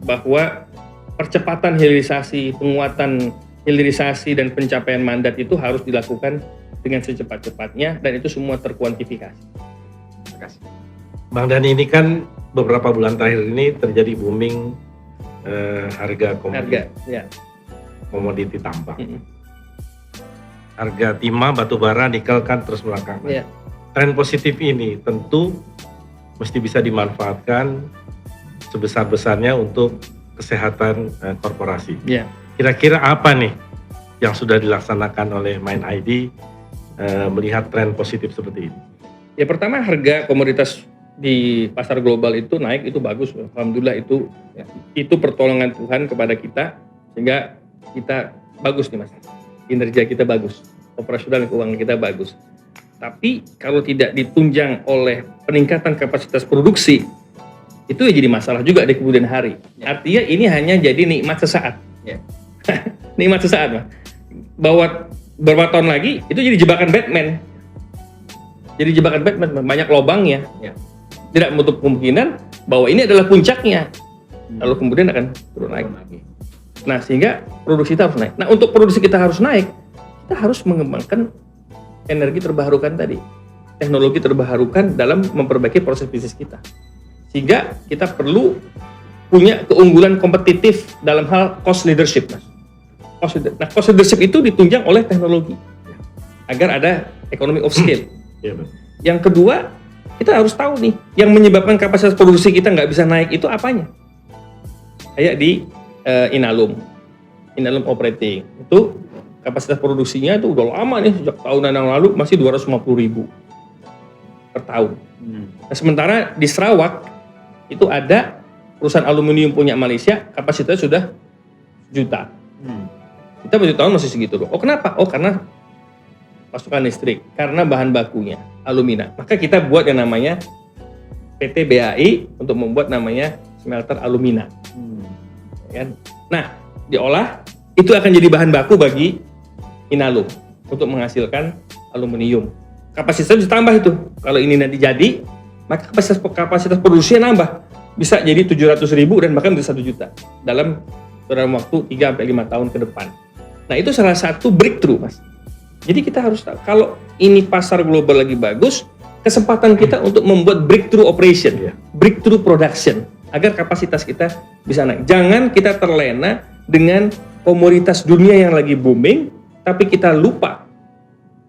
bahwa percepatan hilirisasi, penguatan hilirisasi dan pencapaian mandat itu harus dilakukan dengan secepat-cepatnya, dan itu semua terkuantifikasi. Terima kasih. Bang Dani, ini kan beberapa bulan terakhir ini terjadi booming harga komoditi tambang. Harga timah, batu bara, nikel kan terus melangkah. Tren positif ini tentu mesti bisa dimanfaatkan sebesar-besarnya untuk kesehatan korporasi. Kira-kira apa nih yang sudah dilaksanakan oleh Mind ID melihat tren positif seperti ini? Ya, pertama, harga komoditas di pasar global itu naik, itu bagus. Alhamdulillah, itu pertolongan Tuhan kepada kita, sehingga kita bagus nih, Mas. Kinerja kita bagus, operasional keuangan kita bagus. Tapi kalau tidak ditunjang oleh peningkatan kapasitas produksi, itu ya jadi masalah juga di kemudian hari. Artinya ini hanya jadi nikmat sesaat. Nikmat sesaat, Mas. Bahwa beberapa tahun lagi itu jadi jebakan Batman. Jadi jebakan Batman, banyak lubangnya. Tidak menutup kemungkinan bahwa ini adalah puncaknya. Lalu kemudian akan turun lagi. Nah, sehingga produksi kita harus naik. Nah, untuk produksi kita harus naik, kita harus mengembangkan energi terbarukan tadi, teknologi terbarukan dalam memperbaiki proses bisnis kita. Sehingga kita perlu punya keunggulan kompetitif dalam hal cost leadership, Mas. Nah, cost leadership itu ditunjang oleh teknologi agar ada economy of scale. Yang kedua, kita harus tahu nih, yang menyebabkan kapasitas produksi kita nggak bisa naik itu apanya? Kayak di Inalum operating, itu kapasitas produksinya itu udah lama nih, sejak tahunan yang lalu masih 250.000 per tahun. Nah, sementara di Sarawak itu ada perusahaan aluminium punya Malaysia, kapasitasnya sudah juta. Kita baju tahun masih segitu loh. Oh kenapa? Oh karena pasokan listrik, karena bahan bakunya alumina. Maka kita buat yang namanya PT BAI untuk membuat namanya smelter alumina. Kan? Nah, diolah itu akan jadi bahan baku bagi Inalum untuk menghasilkan aluminium. Kapasitasnya ditambah itu. Kalau ini nanti jadi, maka kapasitas produksinya nambah. Bisa jadi 700.000 dan bahkan bisa 1 juta dalam waktu 3-5 tahun ke depan. Nah, itu salah satu breakthrough, Mas. Jadi kita harus tahu, kalau ini pasar global lagi bagus, kesempatan kita untuk membuat breakthrough operation, breakthrough production, agar kapasitas kita bisa naik. Jangan kita terlena dengan komoditas dunia yang lagi booming, tapi kita lupa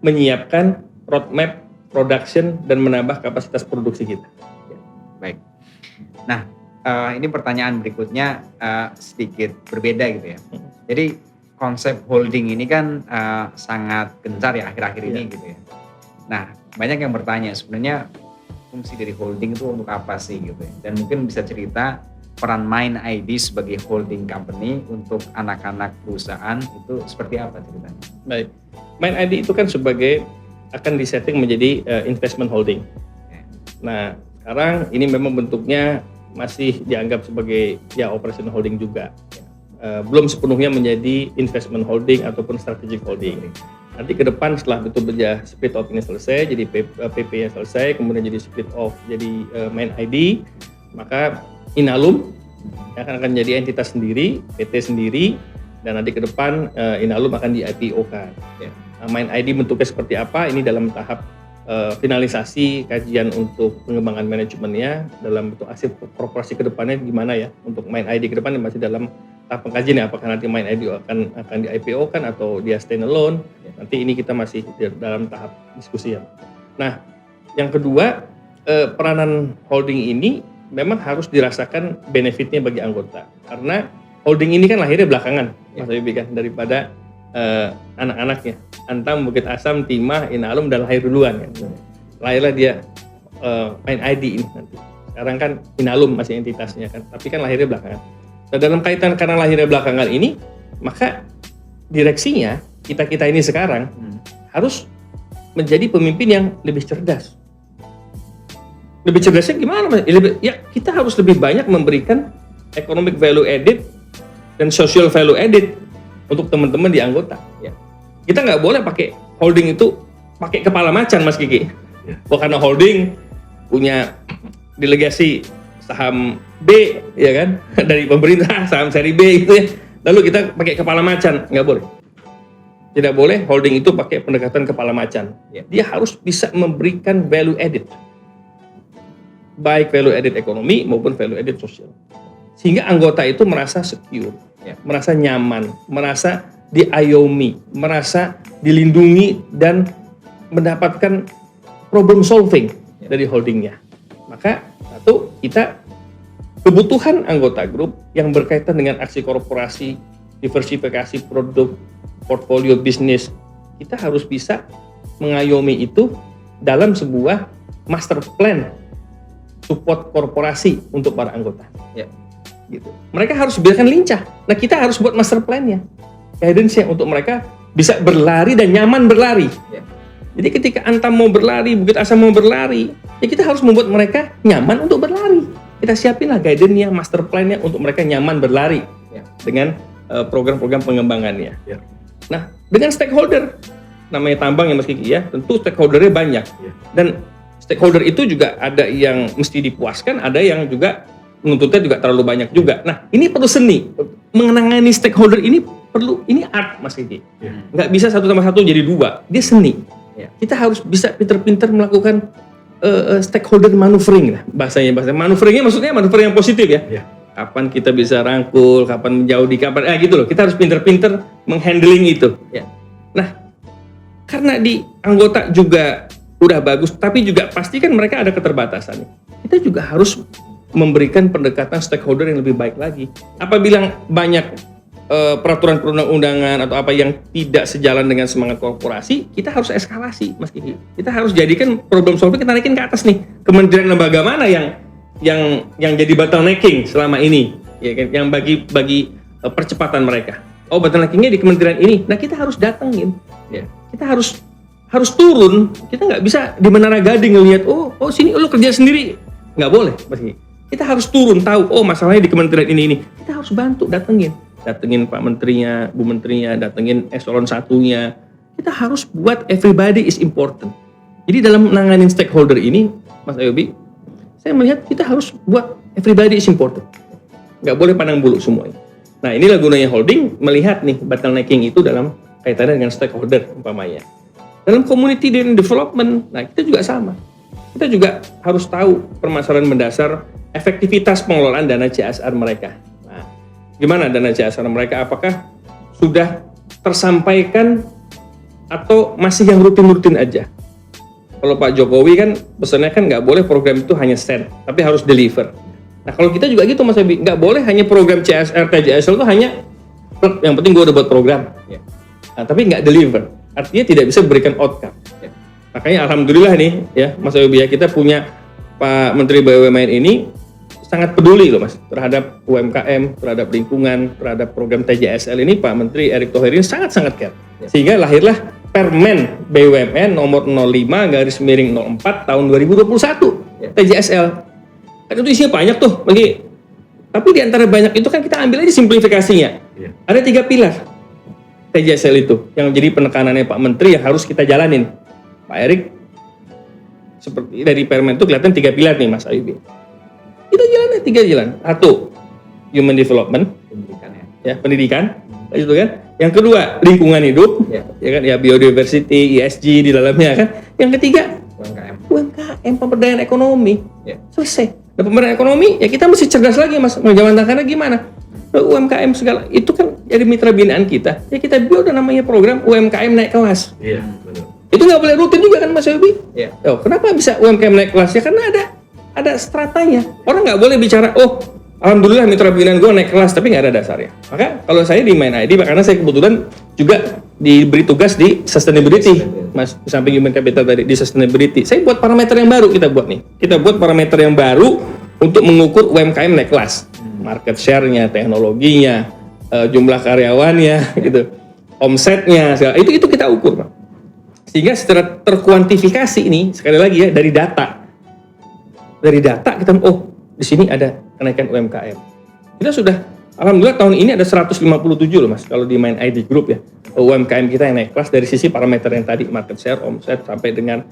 menyiapkan roadmap production dan menambah kapasitas produksi kita. Baik. Nah, ini pertanyaan berikutnya sedikit berbeda gitu ya. Jadi konsep holding ini kan sangat gencar ya akhir-akhir ini gitu ya. Nah, banyak yang bertanya sebenarnya fungsi dari holding itu untuk apa sih gitu ya. Dan mungkin bisa cerita peran Mind ID sebagai holding company untuk anak-anak perusahaan itu seperti apa ceritanya? Baik, Mind ID itu kan akan disetting menjadi investment holding. Nah, sekarang ini memang bentuknya masih dianggap sebagai operational holding juga. Belum sepenuhnya menjadi investment holding ataupun strategic holding. Nanti ke depan setelah betul split off ini selesai, jadi PP-nya selesai, kemudian jadi split off jadi Mind ID, maka Inalum akan jadi entitas sendiri, PT sendiri, dan nanti ke depan Inalum akan di IPO-kan. Mind ID bentuknya seperti apa? Ini dalam tahap finalisasi kajian untuk pengembangan manajemennya, dalam bentuk hasil korporasi ke depannya gimana ya untuk Mind ID ke depan masih dalam tahap pengkajian ya, apakah nanti Mind ID akan di IPO-kan atau dia stand alone. Nanti ini kita masih dalam tahap diskusi ya. Nah, yang kedua, peranan holding ini memang harus dirasakan benefitnya bagi anggota, karena holding ini kan lahirnya belakangan, Mas Habibie kan, daripada anak-anaknya. Antam, Bukit Asam, Timah, Inalum dan lahir duluan kan. Lahirlah dia Mind ID ini nanti. Sekarang kan Inalum masih entitasnya kan, tapi kan lahirnya belakangan. Nah, dalam kaitan karena lahirnya belakangan ini, maka direksinya kita ini sekarang harus menjadi pemimpin yang lebih cerdas. Lebih cerdasnya gimana, Mas? Ya kita harus lebih banyak memberikan economic value added dan social value added untuk teman-teman di anggota. Ya. Kita nggak boleh pakai holding itu pakai kepala macan, Mas Kiki. Karena holding punya delegasi saham B, ya kan, dari pemerintah saham seri B gitu ya. Lalu kita pakai kepala macan, nggak boleh. Tidak boleh holding itu pakai pendekatan kepala macan. Ya. Dia harus bisa memberikan value added. Baik value added ekonomi maupun value added sosial. Sehingga anggota itu merasa secure, merasa nyaman, merasa diayomi, merasa dilindungi dan mendapatkan problem solving dari holdingnya. Maka satu, kita kebutuhan anggota grup yang berkaitan dengan aksi korporasi, diversifikasi produk, portfolio bisnis, kita harus bisa mengayomi itu dalam sebuah master plan support korporasi untuk para anggota. Ya, gitu. Mereka harus biarkan lincah. Nah, kita harus buat master plan-nya, guidance-nya untuk mereka bisa berlari dan nyaman berlari. Ya. Jadi ketika Antam mau berlari, Bukit Asam mau berlari, ya kita harus membuat mereka nyaman untuk berlari. Kita siapinlah guidance-nya, master plan-nya untuk mereka nyaman berlari dengan program-program pengembangannya. Ya. Nah, dengan stakeholder, namanya tambang ya Mas Kiki ya, tentu stakeholder-nya banyak. Ya. Dan stakeholder itu juga ada yang mesti dipuaskan, ada yang juga menuntutnya juga terlalu banyak juga. Nah, ini perlu seni. Mengenangani stakeholder ini ini art Mas Kiki. Ya. Nggak bisa 1 tambah 1 jadi 2. Dia seni. Ya. Kita harus bisa pinter-pinter melakukan stakeholder maneuvering lah bahasanya. Maneuveringnya maksudnya manuver yang positif ya. Ya. Kapan kita bisa rangkul, kapan menjauh di kapan, gitu loh. Kita harus pinter-pinter menghandling itu. Ya. Nah, karena di anggota juga udah bagus, tapi juga pasti kan mereka ada keterbatasan. Kita juga harus memberikan pendekatan stakeholder yang lebih baik lagi. Apabila banyak peraturan perundang-undangan atau apa yang tidak sejalan dengan semangat korporasi, kita harus eskalasi, Mas Kiki. Kita harus jadikan problem solving, kita naikin ke atas nih. Kementerian lembaga mana yang jadi bottlenecking selama ini, ya kan? Yang bagi percepatan mereka. Oh, bottleneckingnya di kementerian ini. Nah, kita harus datengin. Ya. Kita harus turun. Kita nggak bisa di Menara Gading ngelihat, oh sini lo kerja sendiri. Nggak boleh, Mas Kiki. Kita harus turun, tahu, oh masalahnya di kementerian ini. Kita harus bantu, datengin Pak Menterinya, Bu Menterinya, datengin eselon 1-nya. Kita harus buat everybody is important. Jadi dalam menanganin stakeholder ini, Mas Ayubi, saya melihat kita harus buat everybody is important. Nggak boleh pandang bulu semuanya. Nah, inilah gunanya holding, melihat nih bottlenecking itu dalam kaitannya dengan stakeholder umpamanya. Dalam community and development, nah kita juga sama. Kita juga harus tahu permasalahan mendasar efektivitas pengelolaan dana CSR mereka. Nah, gimana dana CSR mereka? Apakah sudah tersampaikan atau masih yang rutin-rutin aja? Kalau Pak Jokowi kan pesannya kan nggak boleh program itu hanya send, tapi harus deliver. Nah kalau kita juga gitu Mas Abi, nggak boleh hanya program CSR, TJSL itu hanya yang penting gue udah buat program, nah, tapi nggak deliver. Artinya tidak bisa memberikan outcome. Makanya alhamdulillah nih ya Mas Abi ya, kita punya Pak Menteri BUMN ini sangat peduli loh Mas terhadap UMKM, terhadap lingkungan, terhadap program TJSL ini. Pak Menteri Erick Thohir ini sangat-sangat care. Sehingga lahirlah Permen BUMN nomor 05/04 tahun 2021 TJSL. Kan itu isinya banyak tuh bagi. Tapi di antara banyak itu kan kita ambil aja simplifikasinya. Ada 3 pilar TJSL itu yang jadi penekanannya Pak Menteri yang harus kita jalanin. Pak Erick seperti dari Permen itu kelihatan 3 pilar nih Mas Ayubi. Kita jalannya 3 jalan. 1, human development, pendidikan, itu kan. Yang kedua, lingkungan hidup, ya kan, ya biodiversity, ESG di dalamnya kan. Yang ketiga, UMKM, pemberdayaan ekonomi. Selesai. Dan pemberdayaan ekonomi, ya kita mesti cerdas lagi Mas, menjalankannya gimana? UMKM segala itu kan jadi mitra binaan kita. Ya kita buat namanya program UMKM naik kelas. Iya, betul. Itu nggak boleh rutin juga kan Mas Yobi? Kenapa bisa UMKM naik kelas? Ya karena ada stratanya. Orang nggak boleh bicara, oh alhamdulillah mitra binaan gue naik kelas, tapi nggak ada dasarnya. Maka kalau saya di Mind ID, karena saya kebetulan juga diberi tugas di sustainability, Mas, di samping human capital tadi, di sustainability. Saya buat parameter yang baru, kita buat parameter yang baru untuk mengukur UMKM naik kelas. Market share-nya, teknologinya, jumlah karyawannya, gitu, omsetnya, itu kita ukur, Pak. Sehingga secara terkuantifikasi ini, sekali lagi ya, dari data kita, oh di sini ada kenaikan UMKM. Kita sudah, alhamdulillah tahun ini ada 157 loh Mas, kalau di Mind ID Group ya, UMKM kita yang naik kelas dari sisi parameter yang tadi, market share, omset, sampai dengan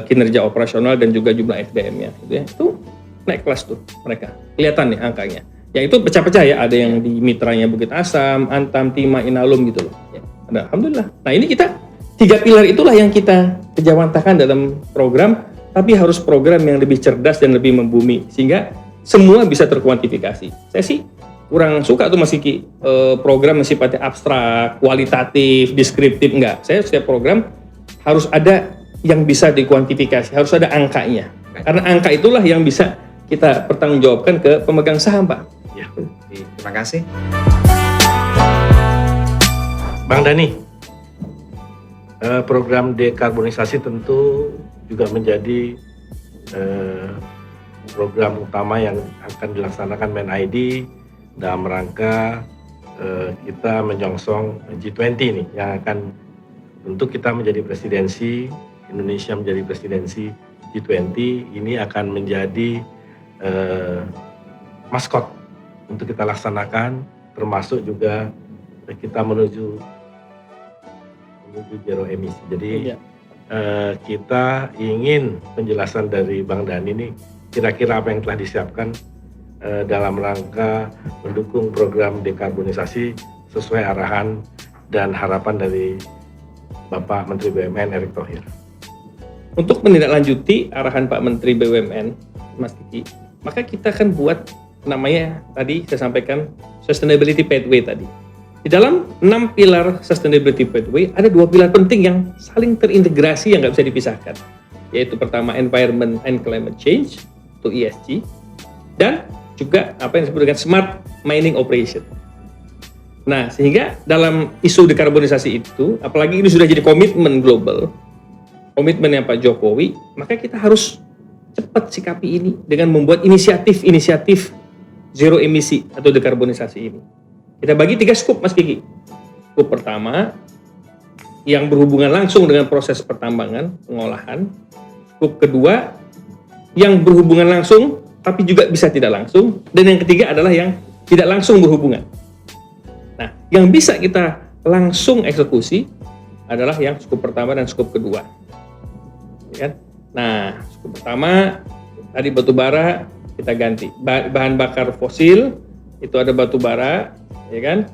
kinerja operasional dan juga jumlah SDM-nya, gitu ya. Itu naik kelas tuh mereka, kelihatan nih angkanya. Ya itu pecah-pecah ya, ada yang di mitranya Bukit Asam, Antam, Timah, Inalum gitu loh. Ya, ada, alhamdulillah. Nah ini kita 3 pilar itulah yang kita kejawantahkan dalam program, tapi harus program yang lebih cerdas dan lebih membumi, sehingga semua bisa terkuantifikasi. Saya sih kurang suka tuh Mas Kiki, program yang sifatnya abstrak, kualitatif, deskriptif, enggak. Saya setiap program harus ada yang bisa dikuantifikasi, harus ada angkanya. Karena angka itulah yang bisa kita pertanggungjawabkan ke pemegang saham, Pak. Ya, terima kasih. Bang Dani, program dekarbonisasi tentu juga menjadi program utama yang akan dilaksanakan Mind ID dalam rangka kita menyongsong G20 nih, yang akan tentu kita menjadi presidensi, Indonesia menjadi presidensi G20, ini akan menjadi maskot untuk kita laksanakan, termasuk juga kita menuju zero emisi. Jadi kita ingin penjelasan dari Bang Dani ini kira-kira apa yang telah disiapkan dalam rangka mendukung program dekarbonisasi sesuai arahan dan harapan dari Bapak Menteri BUMN Erick Thohir. Untuk menindaklanjuti arahan Pak Menteri BUMN, Mas Kiki, maka kita akan buat namanya tadi saya sampaikan Sustainability Pathway tadi. Di dalam 6 pilar Sustainability Pathway ada 2 pilar penting yang saling terintegrasi yang nggak bisa dipisahkan, yaitu pertama Environment and Climate Change atau ESG, dan juga apa yang disebut dengan Smart Mining Operation. Nah, sehingga dalam isu dekarbonisasi itu, apalagi ini sudah jadi komitmen global, komitmennya Pak Jokowi, maka kita harus cepat sikapi ini dengan membuat inisiatif zero emisi atau dekarbonisasi ini. Kita bagi 3 scoop Mas Kiki. Scoop pertama yang berhubungan langsung dengan proses pertambangan, pengolahan. Scoop kedua yang berhubungan langsung tapi juga bisa tidak langsung, dan yang ketiga adalah yang tidak langsung berhubungan. Nah, yang bisa kita langsung eksekusi adalah yang scoop pertama dan scoop kedua. Ya kan? Nah, scoop pertama tadi batu bara kita ganti. Bahan bakar fosil itu ada batu bara, ya kan?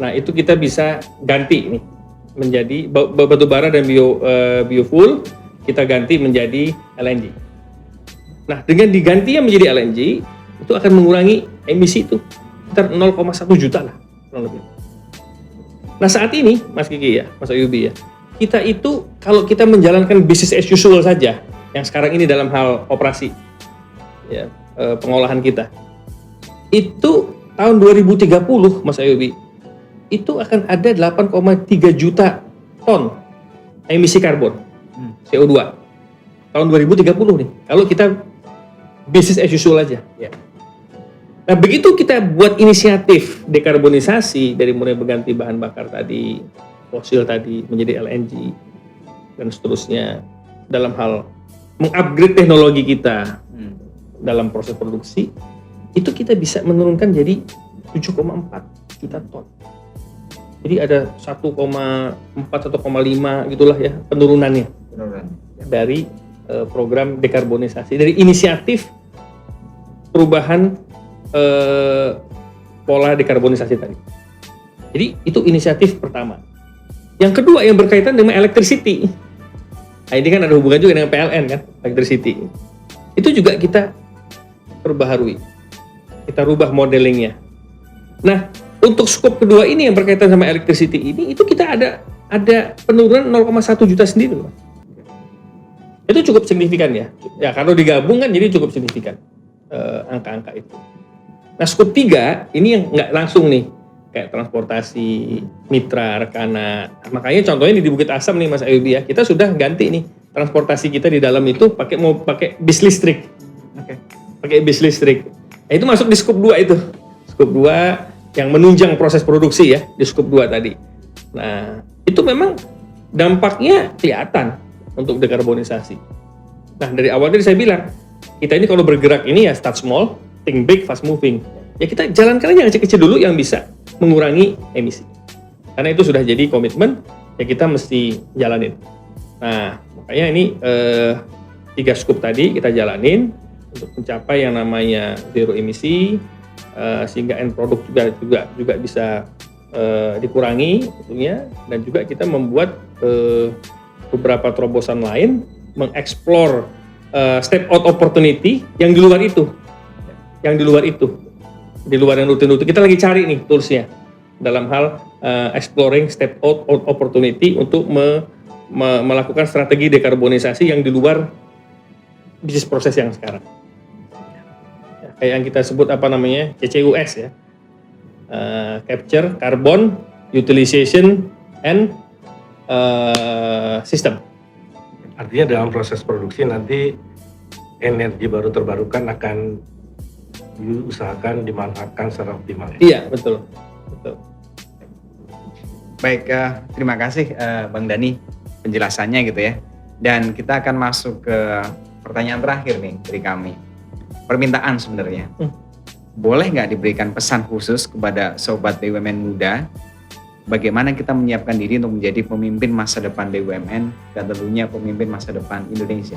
Nah, itu kita bisa ganti nih menjadi batu bara dan biofuel kita ganti menjadi LNG. Nah, dengan digantinya menjadi LNG itu akan mengurangi emisi itu sekitar 0,1 juta lah kurang lebih. Nah, saat ini Mas Kiki ya, Mas Ayubi ya, kita itu kalau kita menjalankan business as usual saja yang sekarang ini dalam hal operasi ya, pengolahan kita, itu tahun 2030 Mas Ayubi itu akan ada 8,3 juta ton emisi karbon CO2 tahun 2030 nih kalau kita business as usual aja ya. Nah, begitu kita buat inisiatif dekarbonisasi dari mulai berganti bahan bakar tadi, fosil tadi menjadi LNG dan seterusnya dalam hal mengupgrade teknologi kita dalam proses produksi, itu kita bisa menurunkan jadi 7,4 juta ton. Jadi ada 1,4 1,5 gitulah ya penurunannya dari program dekarbonisasi, dari inisiatif perubahan pola dekarbonisasi tadi. Jadi itu inisiatif pertama. Yang kedua yang berkaitan dengan electricity. Nah, ini kan ada hubungan juga dengan PLN kan, electricity. Itu juga kita perbaharui. Kita rubah modelingnya. Nah, untuk skop kedua ini yang berkaitan sama electricity ini, itu kita ada penurunan 0,1 juta sendiri loh. Itu cukup signifikan ya. Ya kalau digabung kan jadi cukup signifikan angka-angka itu. Nah, skop 3 ini yang nggak langsung nih, kayak transportasi, mitra, rekana. Nah, makanya contohnya di Bukit Asam nih Mas Ayubi ya, kita sudah ganti nih transportasi kita di dalam itu mau pakai bis listrik. Oke. Pakai bis listrik. Nah, itu masuk di skop 2 itu. Skop 2 yang menunjang proses produksi ya, di skop 2 tadi. Nah, itu memang dampaknya kelihatan untuk dekarbonisasi. Nah, dari awal tadi saya bilang, kita ini kalau bergerak ini ya start small, think big, fast moving. Ya kita jalankan aja yang kecil-kecil dulu yang bisa mengurangi emisi. Karena itu sudah jadi komitmen, ya kita mesti jalanin. Nah, makanya ini 3 scoop tadi kita jalanin untuk mencapai yang namanya zero emisi, sehingga end product juga bisa dikurangi tentunya, dan juga kita membuat beberapa terobosan lain mengeksplor step out opportunity yang di luar itu. Di luar yang rutin-rutin. Kita lagi cari nih toolsnya dalam hal exploring step out opportunity untuk melakukan strategi dekarbonisasi yang di luar bisnis proses yang sekarang. Ya, kayak yang kita sebut apa namanya CCUS ya, Capture, Carbon, Utilization, and System. Artinya dalam proses produksi nanti energi baru terbarukan akan diusahakan dimanfaatkan secara optimal. Iya, betul. Baik, terima kasih Bang Dhani penjelasannya gitu ya. Dan kita akan masuk ke pertanyaan terakhir nih dari kami. Permintaan sebenarnya. Boleh nggak diberikan pesan khusus kepada Sobat BUMN muda? Bagaimana kita menyiapkan diri untuk menjadi pemimpin masa depan BUMN dan tentunya pemimpin masa depan Indonesia?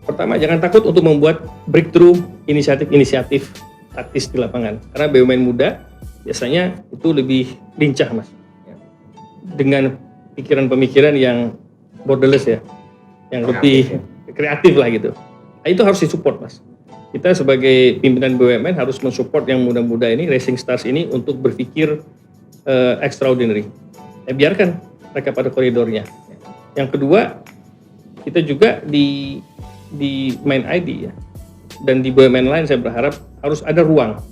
Pertama, jangan takut untuk membuat breakthrough inisiatif taktis di lapangan. Karena BUMN muda biasanya itu lebih lincah, Mas. Dengan pikiran-pemikiran yang borderless ya, yang lebih kreatif lah gitu. Nah, itu harus disupport, Mas. Kita sebagai pimpinan BUMN harus mensupport yang muda-muda ini, rising stars ini untuk berpikir extraordinary. Ya, biarkan mereka pada koridornya. Yang kedua, kita juga di Mind ID ya, dan di BUMN lain saya berharap harus ada ruang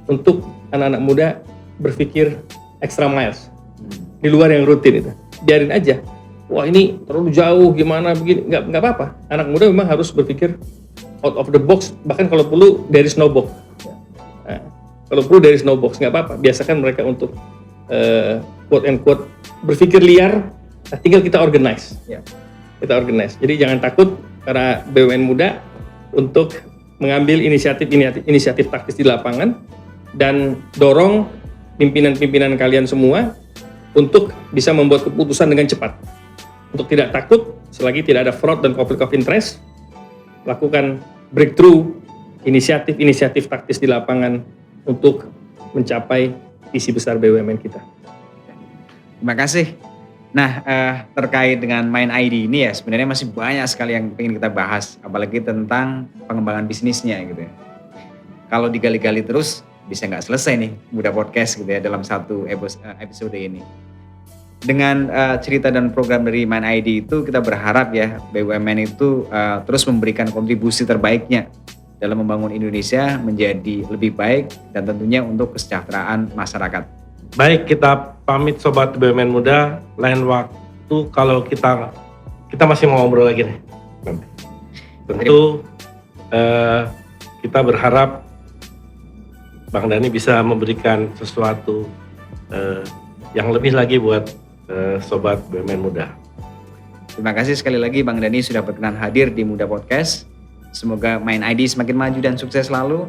untuk anak-anak muda berpikir extra miles di luar yang rutin itu. Biarin aja. Wah, ini terlalu jauh gimana begini, nggak apa-apa. Anak muda memang harus berpikir out of the box, bahkan kalau perlu there is no box. Nah, Kalau perlu dari snowbox nggak apa-apa. Biasakan mereka untuk quote and quote berpikir liar. Tinggal kita organize. Ya. Kita organize. Jadi jangan takut para BUMN muda untuk mengambil inisiatif taktis di lapangan dan dorong pimpinan-pimpinan kalian semua untuk bisa membuat keputusan dengan cepat. Untuk tidak takut, selagi tidak ada fraud dan conflict of interest, lakukan breakthrough inisiatif taktis di lapangan untuk mencapai visi besar BUMN kita. Terima kasih. Nah, terkait dengan Mind ID ini ya sebenarnya masih banyak sekali yang ingin kita bahas, apalagi tentang pengembangan bisnisnya gitu ya. Kalau digali-gali terus bisa nggak selesai nih Muda Podcast gitu ya dalam satu episode ini. Dengan cerita dan program dari Mind ID itu kita berharap ya BUMN itu terus memberikan kontribusi terbaiknya dalam membangun Indonesia menjadi lebih baik dan tentunya untuk kesejahteraan masyarakat. Baik, kita pamit Sobat BUMN Muda. Lain waktu kalau kita masih mau ngobrol lagi nih. Tentu kita berharap Bang Dhani bisa memberikan sesuatu yang lebih lagi buat Sobat BUMN Muda. Terima kasih sekali lagi Bang Dhani sudah berkenan hadir di Muda Podcast. Semoga Mind ID semakin maju dan sukses selalu.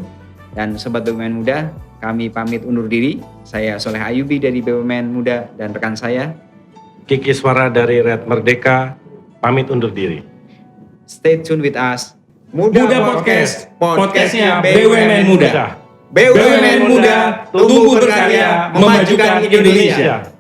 Dan Sobat BUMN Muda, kami pamit undur diri. Saya Soleh Ayubi dari BUMN Muda dan rekan saya Kiki Suara dari Red Merdeka pamit undur diri. Stay tuned with us. Muda Podcast, podcastnya BUMN Muda. BUMN Muda, tumbuh berkarya, memajukan Indonesia.